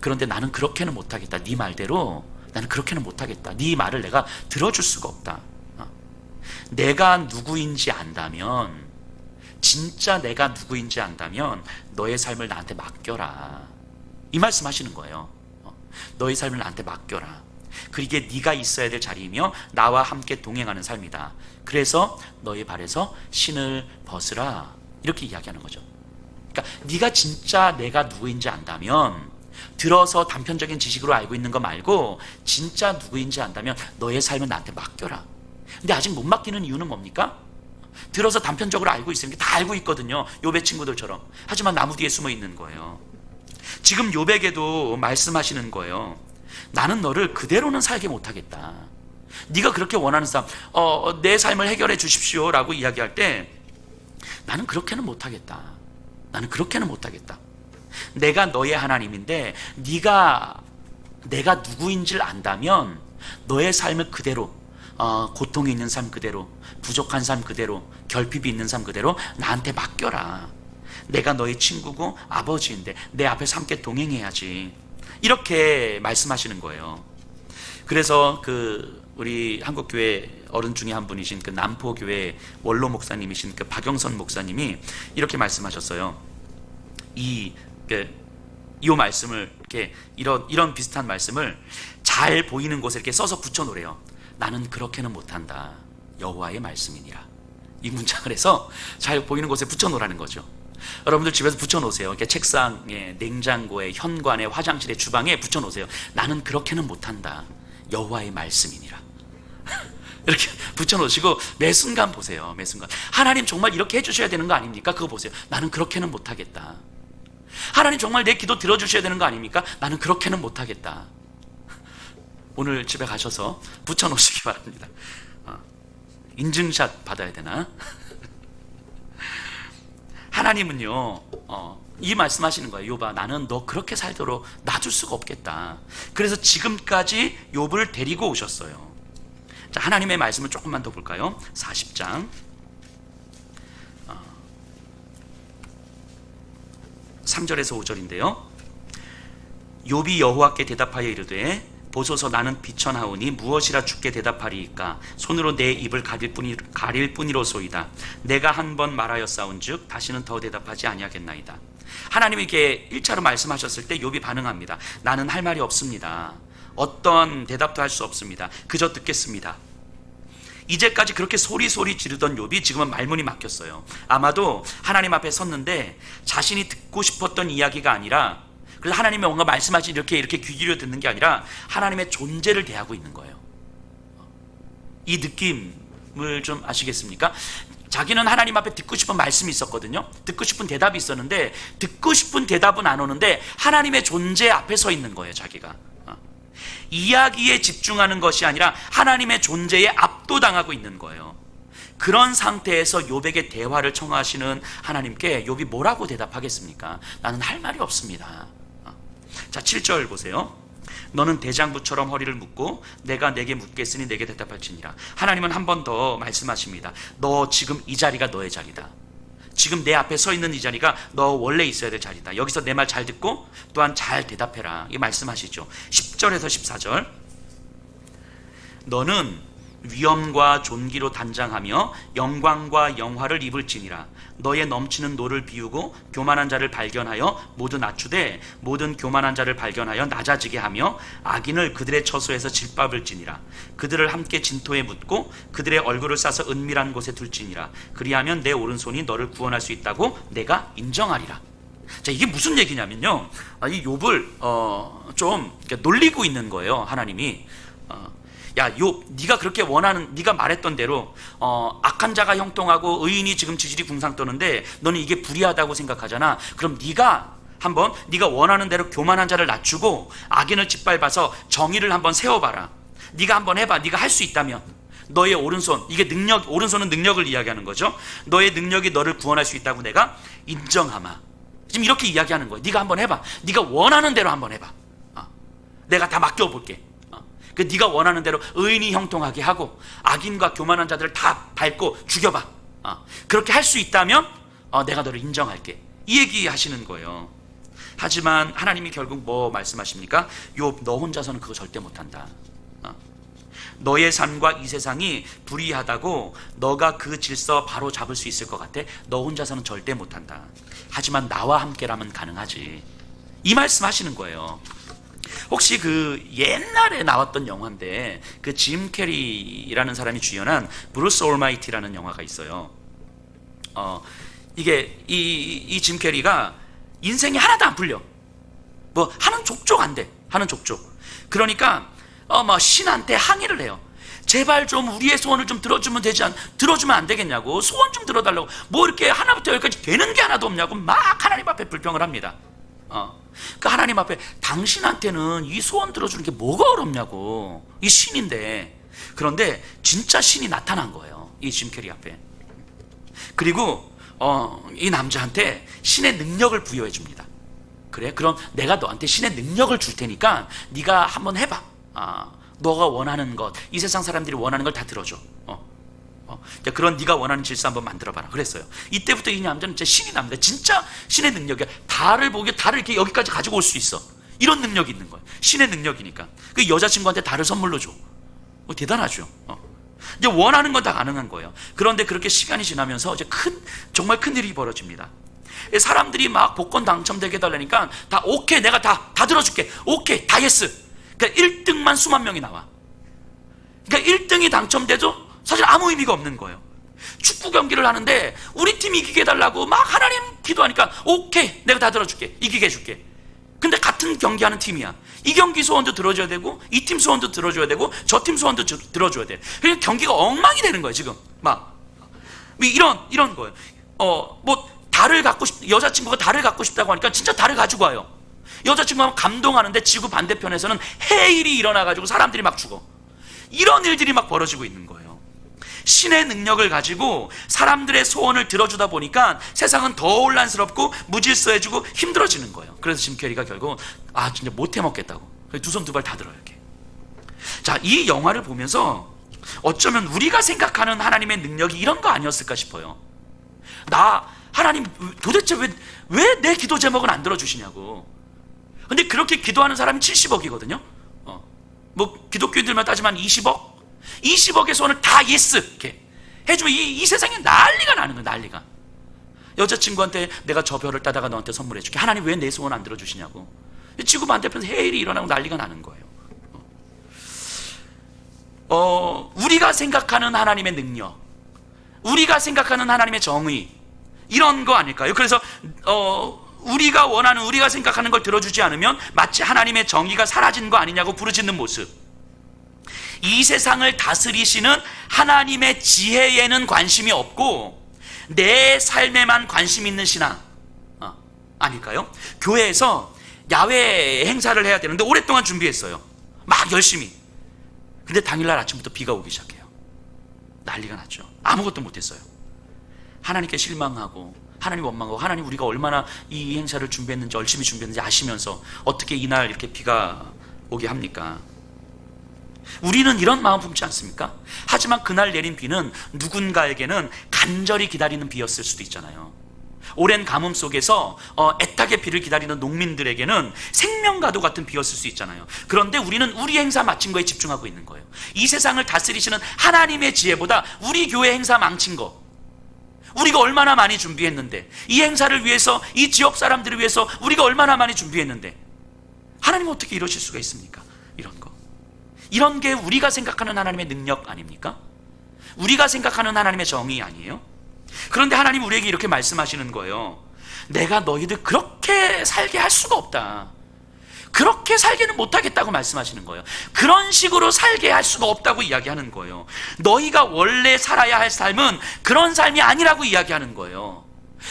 그런데 나는 그렇게는 못하겠다. 네 말대로 나는 그렇게는 못하겠다. 네 말을 내가 들어줄 수가 없다. 내가 누구인지 안다면, 진짜 내가 누구인지 안다면 너의 삶을 나한테 맡겨라. 이 말씀 하시는 거예요. 너의 삶을 나한테 맡겨라. 그게 네가 있어야 될 자리이며 나와 함께 동행하는 삶이다. 그래서 너의 발에서 신을 벗으라. 이렇게 이야기하는 거죠. 그러니까 네가 진짜 내가 누구인지 안다면, 들어서 단편적인 지식으로 알고 있는 거 말고 진짜 누구인지 안다면 너의 삶을 나한테 맡겨라. 근데 아직 못 맡기는 이유는 뭡니까? 들어서 단편적으로 알고 있으니까 다 알고 있거든요. 욥의 친구들처럼. 하지만 나무 뒤에 숨어 있는 거예요. 지금 욥에게도 말씀하시는 거예요. 나는 너를 그대로는 살게 못하겠다. 네가 그렇게 원하는 삶, 내 삶을 해결해 주십시오 라고 이야기할 때 나는 그렇게는 못하겠다. 나는 그렇게는 못하겠다. 내가 너의 하나님인데 네가 내가 누구인지를 안다면 너의 삶을 그대로, 고통이 있는 삶 그대로, 부족한 삶 그대로, 결핍이 있는 삶 그대로 나한테 맡겨라. 내가 너의 친구고 아버지인데 내 앞에서 함께 동행해야지. 이렇게 말씀하시는 거예요. 그래서 우리 한국교회 어른 중에 한 분이신 남포교회 원로 목사님이신 박영선 목사님이 이렇게 말씀하셨어요. 이 말씀을 이런 비슷한 말씀을 잘 보이는 곳에 이렇게 써서 붙여놓으래요. 나는 그렇게는 못한다. 여호와의 말씀이니라. 이 문장을 해서 잘 보이는 곳에 붙여놓으라는 거죠. 여러분들 집에서 붙여놓으세요. 이렇게 책상에, 냉장고에, 현관에, 화장실에, 주방에 붙여놓으세요. 나는 그렇게는 못한다. 여호와의 말씀이니라. 이렇게 붙여놓으시고 매 순간 보세요. 매 순간 하나님 정말 이렇게 해주셔야 되는 거 아닙니까? 그거 보세요. 나는 그렇게는 못하겠다. 하나님 정말 내 기도 들어주셔야 되는 거 아닙니까? 나는 그렇게는 못하겠다. 오늘 집에 가셔서 붙여놓으시기 바랍니다. 인증샷 받아야 되나? 하나님은요, 이 말씀하시는 거예요. 욥아, 나는 너 그렇게 살도록 놔줄 수가 없겠다. 그래서 지금까지 욥을 데리고 오셨어요. 자, 하나님의 말씀을 조금만 더 볼까요? 40장 3절에서 5절인데요. 욥이 여호와께 대답하여 이르되 보소서 나는 비천하오니 무엇이라 주께 대답하리이까. 손으로 내 입을 가릴 뿐이로소이다. 내가 한 번 말하였사온즉 다시는 더 대답하지 아니하겠나이다. 하나님이 이렇게 1차로 말씀하셨을 때 욥이 반응합니다. 나는 할 말이 없습니다. 어떤 대답도 할 수 없습니다. 그저 듣겠습니다. 이제까지 그렇게 소리소리 지르던 욥이 지금은 말문이 막혔어요. 아마도 하나님 앞에 섰는데 자신이 듣고 싶었던 이야기가 아니라, 그래서 하나님이 뭔가 말씀하신 이렇게 귀 기울여 듣는 게 아니라 하나님의 존재를 대하고 있는 거예요. 이 느낌을 좀 아시겠습니까? 자기는 하나님 앞에 듣고 싶은 말씀이 있었거든요. 듣고 싶은 대답이 있었는데 듣고 싶은 대답은 안 오는데 하나님의 존재 앞에 서 있는 거예요. 자기가 이야기에 집중하는 것이 아니라 하나님의 존재에 압도당하고 있는 거예요. 그런 상태에서 욥에게 대화를 청하시는 하나님께 욥이 뭐라고 대답하겠습니까? 나는 할 말이 없습니다. 자, 7절 보세요. 너는 대장부처럼 허리를 묶고 내가 내게 묻겠으니 내게 대답할지니라. 하나님은 한 번 더 말씀하십니다. 너 지금 이 자리가 너의 자리다. 지금 내 앞에 서 있는 이 자리가 너 원래 있어야 될 자리다. 여기서 내 말 잘 듣고 또한 잘 대답해라. 이 말씀하시죠. 10절에서 14절. 너는 위엄과 존귀로 단장하며 영광과 영화를 입을지니라. 너의 넘치는 노를 비우고 교만한 자를 발견하여 모두 낮추되 모든 교만한 자를 발견하여 낮아지게 하며 악인을 그들의 처소에서 짓밟을지니라. 그들을 함께 진토에 묻고 그들의 얼굴을 싸서 은밀한 곳에 둘지니라. 그리하면 내 오른손이 너를 구원할 수 있다고 내가 인정하리라. 자, 이게 무슨 얘기냐면요, 이 욥을 좀 놀리고 있는 거예요. 하나님이 야, 욥, 네가 그렇게 원하는, 네가 말했던 대로 악한 자가 형통하고 의인이 지금 지질이 궁상 떠는데 너는 이게 불의하다고 생각하잖아. 그럼 네가 한번 네가 원하는 대로 교만한 자를 낮추고 악인을 짓밟아서 정의를 한번 세워봐라. 네가 한번 해봐. 네가 할 수 있다면 너의 오른손, 이게 능력, 오른손은 능력을 이야기하는 거죠. 너의 능력이 너를 구원할 수 있다고 내가 인정하마. 지금 이렇게 이야기하는 거예요. 네가 한번 해봐. 네가 원하는 대로 한번 해봐. 내가 다 맡겨볼게. 네가 원하는 대로 의인이 형통하게 하고 악인과 교만한 자들을 다 밟고 죽여봐. 그렇게 할 수 있다면 내가 너를 인정할게. 이 얘기 하시는 거예요. 하지만 하나님이 결국 뭐 말씀하십니까? 욥, 너 혼자서는 그거 절대 못한다. 너의 삶과 이 세상이 불의하다고 너가 그 질서 바로 잡을 수 있을 것 같아? 너 혼자서는 절대 못한다. 하지만 나와 함께라면 가능하지. 이 말씀 하시는 거예요. 혹시 그 옛날에 나왔던 영화인데 그 짐 캐리라는 사람이 주연한 브루스 올마이티라는 영화가 있어요. 이게 이 짐 캐리가 인생이 하나도 안 풀려. 뭐 하는 족족 안 돼. 하는 족족. 그러니까 뭐 신한테 항의를 해요. 제발 좀 우리의 소원을 좀 들어주면 들어주면 안 되겠냐고. 소원 좀 들어달라고. 뭐 이렇게 하나부터 열까지 되는 게 하나도 없냐고 막 하나님 앞에 불평을 합니다. 그 하나님 앞에 당신한테는 이 소원 들어주는 게 뭐가 어렵냐고. 이 신인데. 그런데 진짜 신이 나타난 거예요. 이 짐 캐리 앞에. 그리고 이 남자한테 신의 능력을 부여해 줍니다. 그래? 그럼 내가 너한테 신의 능력을 줄 테니까 네가 한번 해봐. 너가 원하는 것, 이 세상 사람들이 원하는 걸 다 들어줘. 그런 네가 원하는 질서 한번 만들어봐라. 그랬어요. 이때부터 이 남자는 진짜 신이 납니다. 진짜 신의 능력이야. 달을 이렇게 여기까지 가지고 올 수 있어. 이런 능력이 있는 거예요. 신의 능력이니까. 그 여자친구한테 달을 선물로 줘. 대단하죠. 이제 원하는 건 다 가능한 거예요. 그런데 그렇게 시간이 지나면서 이제 정말 큰 일이 벌어집니다. 사람들이 막 복권 당첨되게 해달라니까 다 오케이, 내가 다 들어줄게. 오케이, 다 예스. 그러니까 1등만 수만 명이 나와. 그러니까 1등이 당첨돼도 사실 아무 의미가 없는 거예요. 축구 경기를 하는데 우리 팀 이기게 해달라고 막 하나님 기도하니까 오케이, 내가 다 들어줄게. 이기게 해줄게. 근데 같은 경기하는 팀이야. 이 경기 소원도 들어줘야 되고 이 팀 소원도 들어줘야 되고 저 팀 소원도 들어줘야 돼. 그러니까 경기가 엉망이 되는 거예요. 지금 막 이런 거예요. 뭐 여자친구가 달을 갖고 싶다고 하니까 진짜 달을 가지고 와요. 여자친구가 감동하는데 지구 반대편에서는 해일이 일어나가지고 사람들이 막 죽어. 이런 일들이 막 벌어지고 있는 거예요. 신의 능력을 가지고 사람들의 소원을 들어주다 보니까 세상은 더 혼란스럽고 무질서해지고 힘들어지는 거예요. 그래서 짐 캐리가 결국 진짜 못 해먹겠다고 두 손 두 발 다 들어 이렇게. 자, 이 영화를 보면서 어쩌면 우리가 생각하는 하나님의 능력이 이런 거 아니었을까 싶어요. 하나님 도대체 왜 내 기도 제목은 안 들어주시냐고. 근데 그렇게 기도하는 사람이 70억이거든요. 뭐 기독교인들만 따지면 20억? 20억의 소원을 다 예스 이렇게 해주면 이 세상에 난리가 나는 거예요. 난리가. 여자친구한테 내가 저 별을 따다가 너한테 선물해 줄게. 하나님 왜 내 소원 안 들어주시냐고. 지구 반대편에서 해일이 일어나고 난리가 나는 거예요. 우리가 생각하는 하나님의 능력, 우리가 생각하는 하나님의 정의, 이런 거 아닐까요? 그래서 우리가 원하는, 우리가 생각하는 걸 들어주지 않으면 마치 하나님의 정의가 사라진 거 아니냐고 부르짖는 모습. 이 세상을 다스리시는 하나님의 지혜에는 관심이 없고 내 삶에만 관심 있는 신앙 아닐까요? 교회에서 야외 행사를 해야 되는데 오랫동안 준비했어요. 막 열심히. 근데 당일날 아침부터 비가 오기 시작해요. 난리가 났죠. 아무것도 못했어요. 하나님께 실망하고 하나님 원망하고, 하나님 우리가 얼마나 이 행사를 준비했는지, 열심히 준비했는지 아시면서 어떻게 이날 이렇게 비가 오게 합니까? 우리는 이런 마음 품지 않습니까? 하지만 그날 내린 비는 누군가에게는 간절히 기다리는 비였을 수도 있잖아요. 오랜 가뭄 속에서 애타게 비를 기다리는 농민들에게는 생명과도 같은 비였을 수 있잖아요. 그런데 우리는 우리 행사 마친 거에 집중하고 있는 거예요. 이 세상을 다스리시는 하나님의 지혜보다 우리 교회 행사 망친 거, 우리가 얼마나 많이 준비했는데, 이 행사를 위해서, 이 지역 사람들을 위해서 우리가 얼마나 많이 준비했는데 하나님은 어떻게 이러실 수가 있습니까? 이런 게 우리가 생각하는 하나님의 능력 아닙니까? 우리가 생각하는 하나님의 정의 아니에요? 그런데 하나님 우리에게 이렇게 말씀하시는 거예요. 내가 너희들 그렇게 살게 할 수가 없다. 그렇게 살게는 못하겠다고 말씀하시는 거예요. 그런 식으로 살게 할 수가 없다고 이야기하는 거예요. 너희가 원래 살아야 할 삶은 그런 삶이 아니라고 이야기하는 거예요.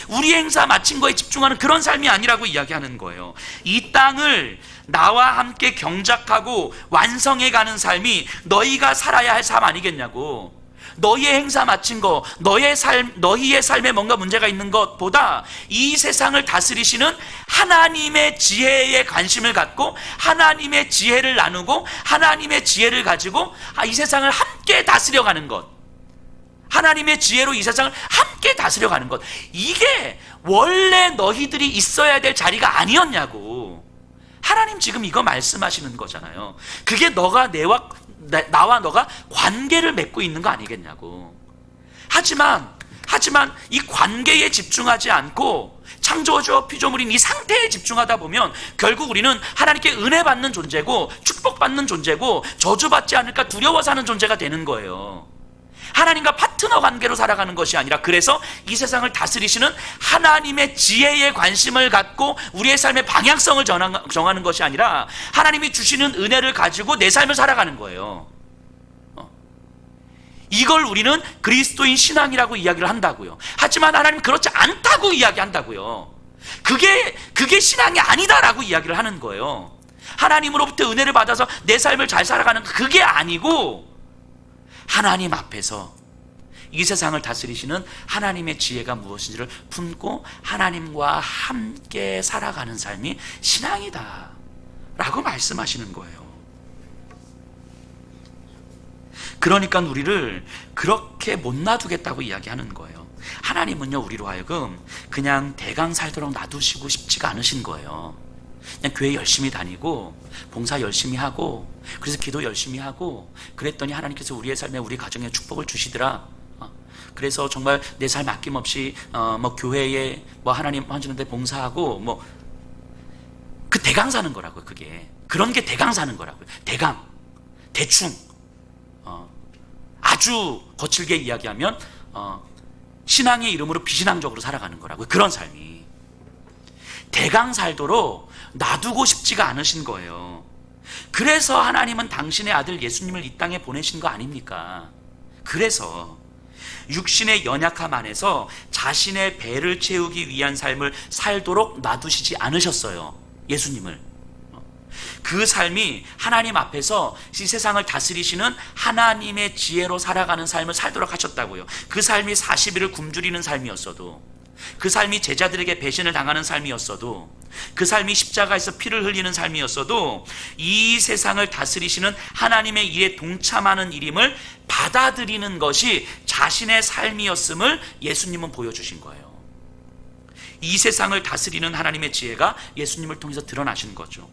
우리 행사 마친 거에 집중하는 그런 삶이 아니라고 이야기하는 거예요. 이 땅을 나와 함께 경작하고 완성해가는 삶이 너희가 살아야 할 삶 아니겠냐고. 너희의 행사 마친 거, 너희의 삶에 뭔가 문제가 있는 것보다 이 세상을 다스리시는 하나님의 지혜에 관심을 갖고 하나님의 지혜를 나누고 하나님의 지혜를 가지고 이 세상을 함께 다스려가는 것, 하나님의 지혜로 이 세상을 함께 다스려가는 것, 이게 원래 너희들이 있어야 될 자리가 아니었냐고. 하나님 지금 이거 말씀하시는 거잖아요. 그게 나와 너가 관계를 맺고 있는 거 아니겠냐고. 하지만 이 관계에 집중하지 않고 창조주와 피조물인 이 상태에 집중하다 보면 결국 우리는 하나님께 은혜 받는 존재고 축복받는 존재고 저주받지 않을까 두려워 사는 존재가 되는 거예요. 하나님과 파트너 관계로 살아가는 것이 아니라, 그래서 이 세상을 다스리시는 하나님의 지혜에 관심을 갖고 우리의 삶의 방향성을 정하는 것이 아니라 하나님이 주시는 은혜를 가지고 내 삶을 살아가는 거예요. 이걸 우리는 그리스도인 신앙이라고 이야기를 한다고요. 하지만 하나님 그렇지 않다고 이야기한다고요. 그게 신앙이 아니다라고 이야기를 하는 거예요. 하나님으로부터 은혜를 받아서 내 삶을 잘 살아가는 그게 아니고, 하나님 앞에서 이 세상을 다스리시는 하나님의 지혜가 무엇인지를 품고 하나님과 함께 살아가는 삶이 신앙이다 라고 말씀하시는 거예요. 그러니까 우리를 그렇게 못 놔두겠다고 이야기하는 거예요. 하나님은요, 우리로 하여금 그냥 대강 살도록 놔두시고 싶지가 않으신 거예요. 그냥 교회 열심히 다니고 봉사 열심히 하고 그래서 기도 열심히 하고 그랬더니 하나님께서 우리의 삶에, 우리 가정에 축복을 주시더라. 그래서 정말 내 삶 아낌없이 교회에 하나님 하시는데 봉사하고 그 대강 사는 거라고요. 그게 그런 게 대강 사는 거라고요. 대강, 대충, 아주 거칠게 이야기하면 신앙의 이름으로 비신앙적으로 살아가는 거라고요. 그런 삶이 대강 살도록 놔두고 싶지가 않으신 거예요. 그래서 하나님은 당신의 아들 예수님을 이 땅에 보내신 거 아닙니까? 그래서 육신의 연약함 안에서 자신의 배를 채우기 위한 삶을 살도록 놔두시지 않으셨어요. 예수님을. 그 삶이 하나님 앞에서 이 세상을 다스리시는 하나님의 지혜로 살아가는 삶을 살도록 하셨다고요. 그 삶이 40일을 굶주리는 삶이었어도, 그 삶이 제자들에게 배신을 당하는 삶이었어도, 그 삶이 십자가에서 피를 흘리는 삶이었어도 이 세상을 다스리시는 하나님의 일에 동참하는 일임을 받아들이는 것이 자신의 삶이었음을 예수님은 보여주신 거예요. 이 세상을 다스리는 하나님의 지혜가 예수님을 통해서 드러나신 거죠.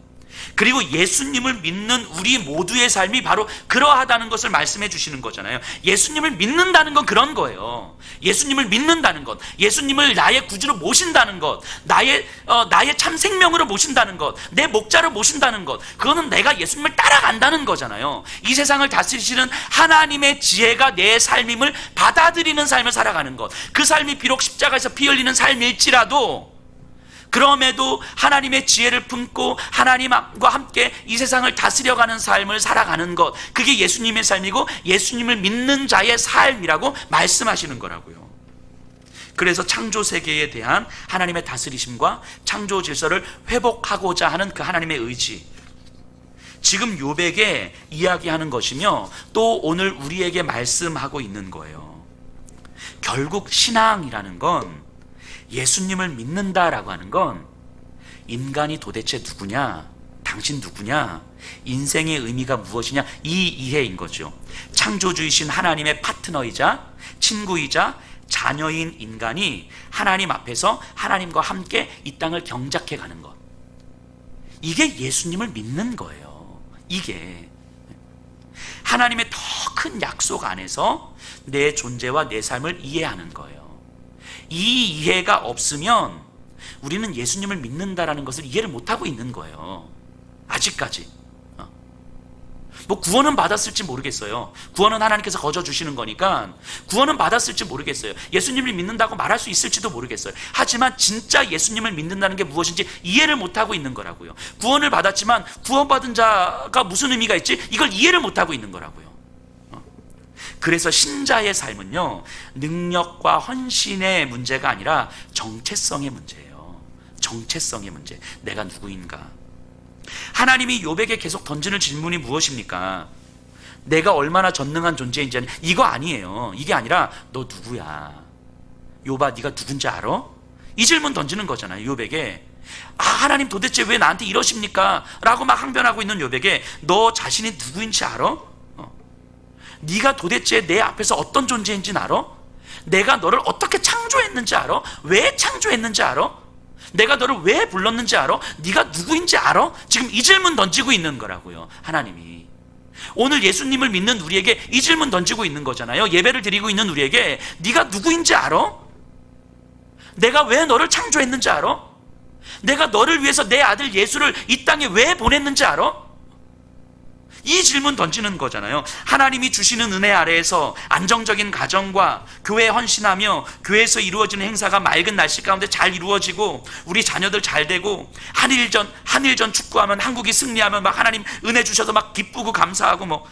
그리고 예수님을 믿는 우리 모두의 삶이 바로 그러하다는 것을 말씀해 주시는 거잖아요. 예수님을 믿는다는 건 그런 거예요. 예수님을 믿는다는 것, 예수님을 나의 구주로 모신다는 것, 나의 참 생명으로 모신다는 것, 내 목자로 모신다는 것, 그거는 내가 예수님을 따라간다는 거잖아요. 이 세상을 다스리시는 하나님의 지혜가 내 삶임을 받아들이는 삶을 살아가는 것, 그 삶이 비록 십자가에서 피 흘리는 삶일지라도 그럼에도 하나님의 지혜를 품고 하나님과 함께 이 세상을 다스려가는 삶을 살아가는 것, 그게 예수님의 삶이고 예수님을 믿는 자의 삶이라고 말씀하시는 거라고요. 그래서 창조 세계에 대한 하나님의 다스리심과 창조 질서를 회복하고자 하는 그 하나님의 의지, 지금 욥에게 이야기하는 것이며 또 오늘 우리에게 말씀하고 있는 거예요. 결국 신앙이라는 건, 예수님을 믿는다라고 하는 건 인간이 도대체 누구냐, 당신 누구냐, 인생의 의미가 무엇이냐, 이 이해인 거죠. 창조주이신 하나님의 파트너이자 친구이자 자녀인 인간이 하나님 앞에서 하나님과 함께 이 땅을 경작해 가는 것, 이게 예수님을 믿는 거예요. 이게 하나님의 더 큰 약속 안에서 내 존재와 내 삶을 이해하는 거예요. 이 이해가 없으면 우리는 예수님을 믿는다라는 것을 이해를 못하고 있는 거예요. 아직까지. 구원은 받았을지 모르겠어요. 구원은 하나님께서 거저 주시는 거니까 구원은 받았을지 모르겠어요. 예수님을 믿는다고 말할 수 있을지도 모르겠어요. 하지만 진짜 예수님을 믿는다는 게 무엇인지 이해를 못하고 있는 거라고요. 구원을 받았지만 구원받은 자가 무슨 의미가 있지? 이걸 이해를 못하고 있는 거라고요. 그래서 신자의 삶은요, 능력과 헌신의 문제가 아니라 정체성의 문제예요. 정체성의 문제. 내가 누구인가? 하나님이 욥에게 계속 던지는 질문이 무엇입니까? 내가 얼마나 전능한 존재인지, 이거 아니에요. 이게 아니라 너 누구야? 욥아, 네가 누군지 알아? 이 질문 던지는 거잖아요. 욥에게. 하나님 도대체 왜 나한테 이러십니까? 라고 막 항변하고 있는 욥에게 너 자신이 누구인지 알아? 네가 도대체 내 앞에서 어떤 존재인지 알아? 내가 너를 어떻게 창조했는지 알아? 왜 창조했는지 알아? 내가 너를 왜 불렀는지 알아? 네가 누구인지 알아? 지금 이 질문 던지고 있는 거라고요, 하나님이. 오늘 예수님을 믿는 우리에게 이 질문 던지고 있는 거잖아요. 예배를 드리고 있는 우리에게 네가 누구인지 알아? 내가 왜 너를 창조했는지 알아? 내가 너를 위해서 내 아들 예수를 이 땅에 왜 보냈는지 알아? 이 질문 던지는 거잖아요. 하나님이 주시는 은혜 아래에서 안정적인 가정과 교회에 헌신하며 교회에서 이루어지는 행사가 맑은 날씨 가운데 잘 이루어지고 우리 자녀들 잘 되고 한일전 축구하면 한국이 승리하면 막 하나님 은혜 주셔서 막 기쁘고 감사하고 뭐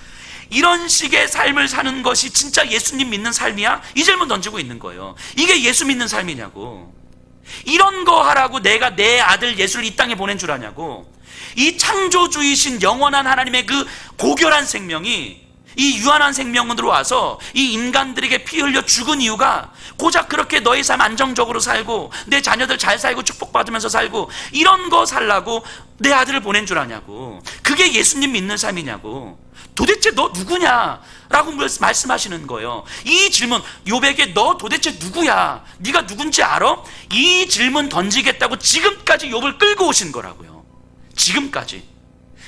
이런 식의 삶을 사는 것이 진짜 예수님 믿는 삶이야? 이 질문 던지고 있는 거예요. 이게 예수 믿는 삶이냐고. 이런 거 하라고 내가 내 아들 예수를 이 땅에 보낸 줄 아냐고. 이 창조주이신 영원한 하나님의 그 고결한 생명이 이 유한한 생명으로 와서 이 인간들에게 피 흘려 죽은 이유가 고작 그렇게 너의 삶 안정적으로 살고 내 자녀들 잘 살고 축복받으면서 살고 이런 거 살라고 내 아들을 보낸 줄 아냐고. 그게 예수님 믿는 삶이냐고. 도대체 너 누구냐? 라고 말씀하시는 거예요. 이 질문, 욥에게 너 도대체 누구야? 네가 누군지 알아? 이 질문 던지겠다고 지금까지 욥을 끌고 오신 거라고요. 지금까지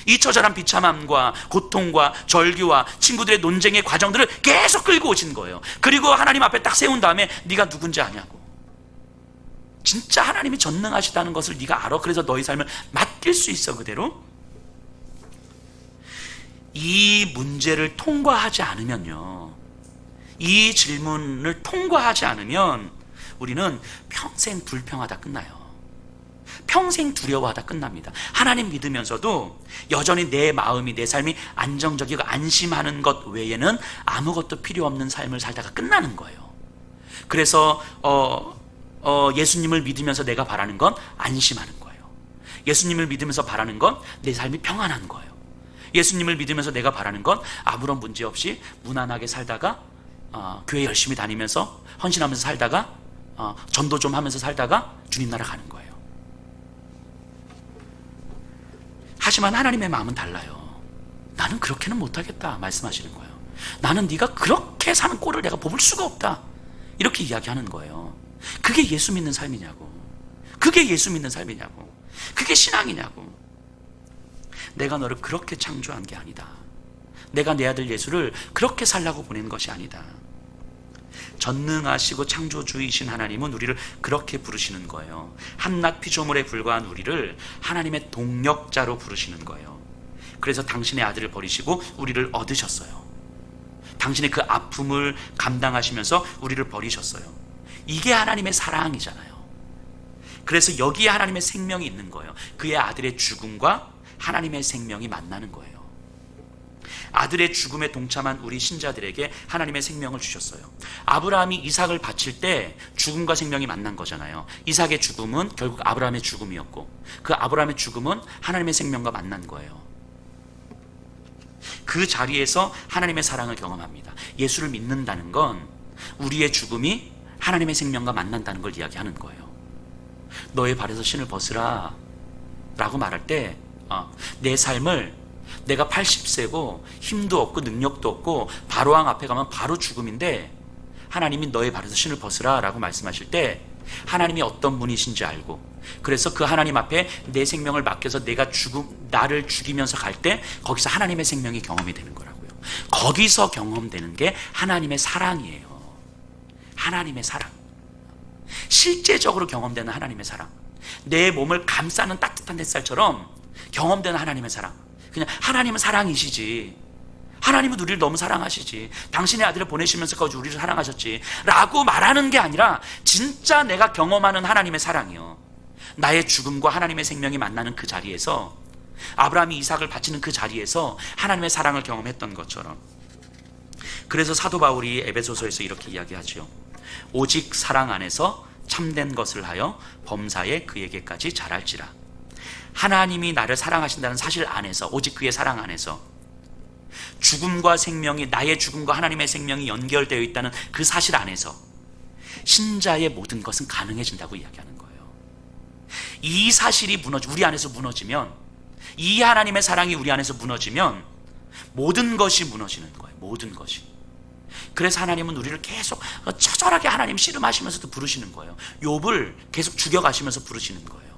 이 처절한 비참함과 고통과 절규와 친구들의 논쟁의 과정들을 계속 끌고 오신 거예요. 그리고 하나님 앞에 딱 세운 다음에 네가 누군지 아냐고. 진짜 하나님이 전능하시다는 것을 네가 알아? 그래서 너희 삶을 맡길 수 있어 그대로? 이 문제를 통과하지 않으면요, 이 질문을 통과하지 않으면 우리는 평생 불평하다 끝나요. 평생 두려워하다 끝납니다. 하나님 믿으면서도 여전히 내 마음이, 내 삶이 안정적이고 안심하는 것 외에는 아무것도 필요 없는 삶을 살다가 끝나는 거예요. 그래서 예수님을 믿으면서 내가 바라는 건 안심하는 거예요. 예수님을 믿으면서 바라는 건 내 삶이 평안한 거예요. 예수님을 믿으면서 내가 바라는 건 아무런 문제 없이 무난하게 살다가 교회 열심히 다니면서 헌신하면서 살다가 전도 좀 하면서 살다가 주님 나라 가는 거예요. 하지만 하나님의 마음은 달라요. 나는 그렇게는 못하겠다 말씀하시는 거예요. 나는 네가 그렇게 사는 꼴을 내가 뽑을 수가 없다, 이렇게 이야기하는 거예요. 그게 예수 믿는 삶이냐고. 그게 예수 믿는 삶이냐고. 그게 신앙이냐고. 내가 너를 그렇게 창조한 게 아니다. 내가 내 아들 예수를 그렇게 살라고 보낸 것이 아니다. 전능하시고 창조주이신 하나님은 우리를 그렇게 부르시는 거예요. 한낱 피조물에 불과한 우리를 하나님의 동력자로 부르시는 거예요. 그래서 당신의 아들을 버리시고 우리를 얻으셨어요. 당신의 그 아픔을 감당하시면서 우리를 버리셨어요. 이게 하나님의 사랑이잖아요. 그래서 여기에 하나님의 생명이 있는 거예요. 그의 아들의 죽음과 하나님의 생명이 만나는 거예요. 아들의 죽음에 동참한 우리 신자들에게 하나님의 생명을 주셨어요. 아브라함이 이삭을 바칠 때 죽음과 생명이 만난 거잖아요. 이삭의 죽음은 결국 아브라함의 죽음이었고, 그 아브라함의 죽음은 하나님의 생명과 만난 거예요. 그 자리에서 하나님의 사랑을 경험합니다. 예수를 믿는다는 건 우리의 죽음이 하나님의 생명과 만난다는 걸 이야기하는 거예요. 너의 발에서 신을 벗으라 라고 말할 때 내 삶을, 내가 80세고 힘도 없고 능력도 없고 바로왕 앞에 가면 바로 죽음인데 하나님이 너의 발에서 신을 벗으라 라고 말씀하실 때 하나님이 어떤 분이신지 알고, 그래서 그 하나님 앞에 내 생명을 맡겨서 내가 나를 죽이면서 갈 때 거기서 하나님의 생명이 경험이 되는 거라고요. 거기서 경험되는 게 하나님의 사랑이에요. 하나님의 사랑, 실제적으로 경험되는 하나님의 사랑. 내 몸을 감싸는 따뜻한 햇살처럼 경험되는 하나님의 사랑. 그냥 하나님은 사랑이시지, 하나님은 우리를 너무 사랑하시지, 당신의 아들을 보내시면서까지 우리를 사랑하셨지 라고 말하는 게 아니라 진짜 내가 경험하는 하나님의 사랑이요. 나의 죽음과 하나님의 생명이 만나는 그 자리에서, 아브라함이 이삭을 바치는 그 자리에서 하나님의 사랑을 경험했던 것처럼. 그래서 사도 바울이 에베소서에서 이렇게 이야기하죠. 오직 사랑 안에서 참된 것을 하여 범사에 그에게까지 자랄지라. 하나님이 나를 사랑하신다는 사실 안에서, 오직 그의 사랑 안에서 죽음과 생명이, 나의 죽음과 하나님의 생명이 연결되어 있다는 그 사실 안에서 신자의 모든 것은 가능해진다고 이야기하는 거예요. 이 사실이 우리 안에서 무너지면, 이 하나님의 사랑이 우리 안에서 무너지면 모든 것이 무너지는 거예요. 모든 것이. 그래서 하나님은 우리를 계속 처절하게 하나님 씨름하시면서도 부르시는 거예요. 욥을 계속 죽여가시면서 부르시는 거예요.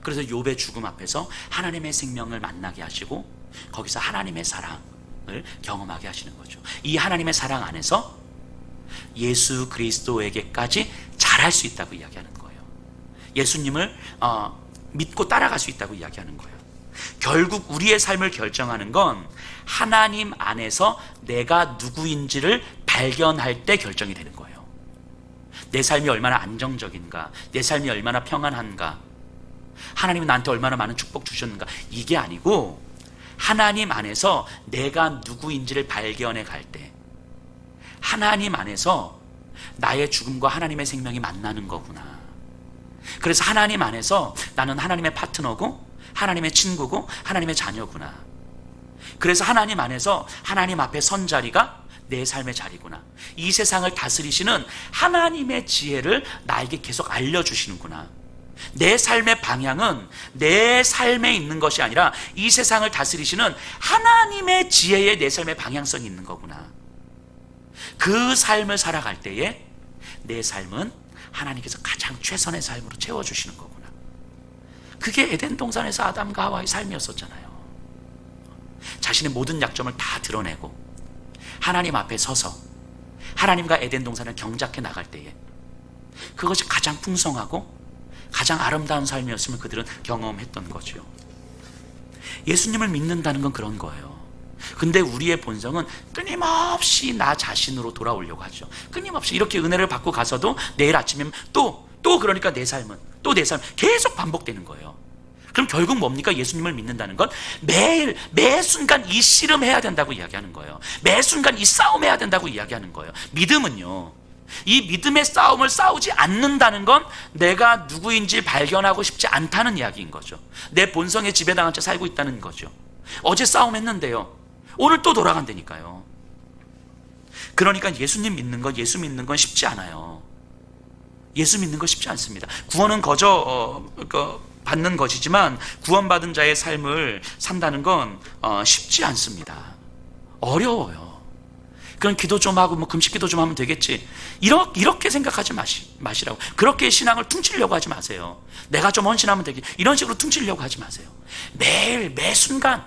그래서 욥의 죽음 앞에서 하나님의 생명을 만나게 하시고 거기서 하나님의 사랑을 경험하게 하시는 거죠. 이 하나님의 사랑 안에서 예수 그리스도에게까지 잘할 수 있다고 이야기하는 거예요. 예수님을 믿고 따라갈 수 있다고 이야기하는 거예요. 결국 우리의 삶을 결정하는 건 하나님 안에서 내가 누구인지를 발견할 때 결정이 되는 거예요. 내 삶이 얼마나 안정적인가, 내 삶이 얼마나 평안한가, 하나님이 나한테 얼마나 많은 축복 주셨는가, 이게 아니고 하나님 안에서 내가 누구인지를 발견해 갈 때, 하나님 안에서 나의 죽음과 하나님의 생명이 만나는 거구나. 그래서 하나님 안에서 나는 하나님의 파트너고 하나님의 친구고 하나님의 자녀구나. 그래서 하나님 안에서 하나님 앞에 선 자리가 내 삶의 자리구나. 이 세상을 다스리시는 하나님의 지혜를 나에게 계속 알려주시는구나. 내 삶의 방향은 내 삶에 있는 것이 아니라 이 세상을 다스리시는 하나님의 지혜에 내 삶의 방향성이 있는 거구나. 그 삶을 살아갈 때에 내 삶은 하나님께서 가장 최선의 삶으로 채워주시는 거구나. 그게 에덴 동산에서 아담과 하와의 삶이었었잖아요. 자신의 모든 약점을 다 드러내고 하나님 앞에 서서 하나님과 에덴 동산을 경작해 나갈 때에 그것이 가장 풍성하고 가장 아름다운 삶이었음을 그들은 경험했던 거죠. 예수님을 믿는다는 건 그런 거예요. 근데 우리의 본성은 끊임없이 나 자신으로 돌아오려고 하죠. 끊임없이 이렇게 은혜를 받고 가서도 내일 아침이면 또 그러니까 내 삶은 또 내 삶 계속 반복되는 거예요. 그럼 결국 뭡니까? 예수님을 믿는다는 건 매일 매 순간 이 씨름해야 된다고 이야기하는 거예요. 매 순간 이 싸움해야 된다고 이야기하는 거예요. 믿음은요, 이 믿음의 싸움을 싸우지 않는다는 건 내가 누구인지 발견하고 싶지 않다는 이야기인 거죠. 내 본성에 지배당한 채 살고 있다는 거죠. 어제 싸움했는데요, 오늘 또 돌아간다니까요. 그러니까 예수님 믿는 건, 예수 믿는 건 쉽지 않아요. 예수 믿는 거 쉽지 않습니다. 구원은 받는 것이지만 구원받은 자의 삶을 산다는 건 쉽지 않습니다. 어려워요. 그럼 기도 좀 하고 금식 기도 좀 하면 되겠지, 이렇게 생각하지 마시라고. 그렇게 신앙을 퉁치려고 하지 마세요. 내가 좀 헌신하면 되겠지, 이런 식으로 퉁치려고 하지 마세요. 매일 매 순간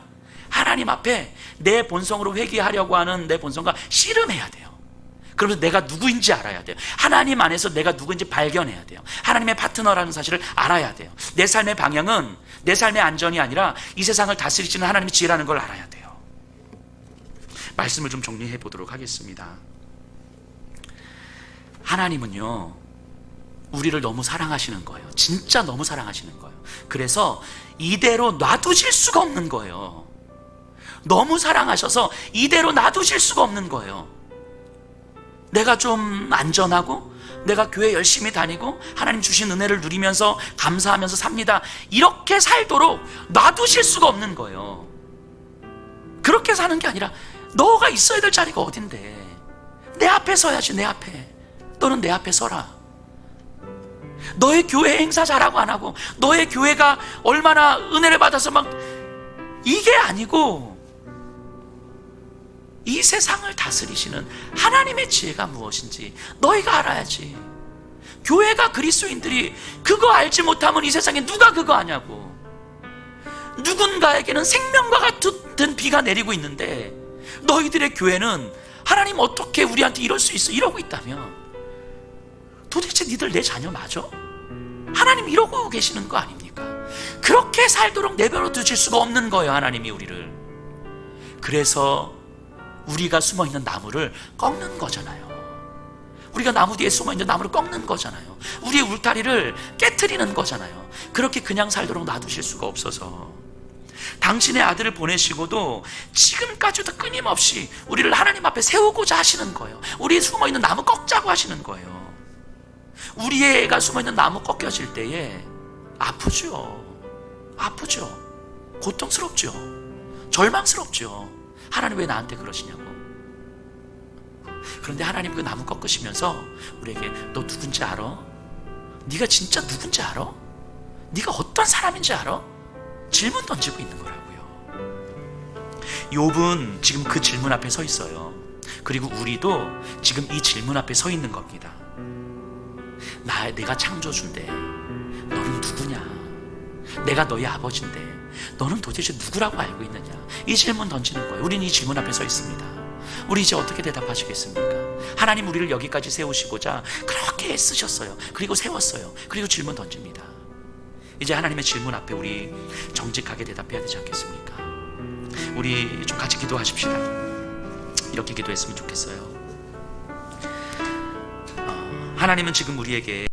하나님 앞에 내 본성으로 회개하려고 하는 내 본성과 씨름해야 돼요. 그러면서 내가 누구인지 알아야 돼요. 하나님 안에서 내가 누구인지 발견해야 돼요. 하나님의 파트너라는 사실을 알아야 돼요. 내 삶의 방향은 내 삶의 안전이 아니라 이 세상을 다스리시는 하나님의 지혜라는 걸 알아야 돼요. 말씀을 좀 정리해 보도록 하겠습니다. 하나님은요, 우리를 너무 사랑하시는 거예요. 진짜 너무 사랑하시는 거예요. 그래서 이대로 놔두실 수가 없는 거예요. 너무 사랑하셔서 이대로 놔두실 수가 없는 거예요. 내가 좀 안전하고 내가 교회 열심히 다니고 하나님 주신 은혜를 누리면서 감사하면서 삽니다, 이렇게 살도록 놔두실 수가 없는 거예요. 그렇게 사는 게 아니라 너가 있어야 될 자리가 어딘데, 내 앞에 서야지. 내 앞에, 너는 내 앞에 서라. 너의 교회 행사 잘하고 안 하고, 너의 교회가 얼마나 은혜를 받아서 막, 이게 아니고 이 세상을 다스리시는 하나님의 지혜가 무엇인지 너희가 알아야지. 교회가 그리스도인들이 그거 알지 못하면 이 세상에 누가 그거 아냐고. 누군가에게는 생명과 같은 비가 내리고 있는데 너희들의 교회는 하나님 어떻게 우리한테 이럴 수 있어, 이러고 있다면 도대체 니들 내 자녀 맞아? 하나님 이러고 계시는 거 아닙니까? 그렇게 살도록 내버려 두실 수가 없는 거예요, 하나님이 우리를. 그래서 우리가 숨어있는 나무를 꺾는 거잖아요. 우리가 나무 뒤에 숨어있는 나무를 꺾는 거잖아요. 우리의 울타리를 깨트리는 거잖아요. 그렇게 그냥 살도록 놔두실 수가 없어서 당신의 아들을 보내시고도 지금까지도 끊임없이 우리를 하나님 앞에 세우고자 하시는 거예요. 우리 숨어있는 나무 꺾자고 하시는 거예요. 우리의 애가 숨어있는 나무 꺾여질 때에 아프죠. 고통스럽죠. 절망스럽죠. 하나님 왜 나한테 그러시냐고. 그런데 하나님 그 나무 꺾으시면서 우리에게 너 누군지 알아? 네가 진짜 누군지 알아? 네가 어떤 사람인지 알아? 질문 던지고 있는 거라고요. 욥은 지금 그 질문 앞에 서 있어요. 그리고 우리도 지금 이 질문 앞에 서 있는 겁니다. 내가 창조주인데 너는 누구냐? 내가 너희 아버지인데 너는 도대체 누구라고 알고 있느냐? 이 질문 던지는 거예요. 우리는 이 질문 앞에 서 있습니다. 우리 이제 어떻게 대답하시겠습니까? 하나님 우리를 여기까지 세우시고자 그렇게 애쓰셨어요. 그리고 세웠어요. 그리고 질문 던집니다. 이제 하나님의 질문 앞에 우리 정직하게 대답해야 되지 않겠습니까? 우리 좀 같이 기도하십시다. 이렇게 기도했으면 좋겠어요. 하나님은 지금 우리에게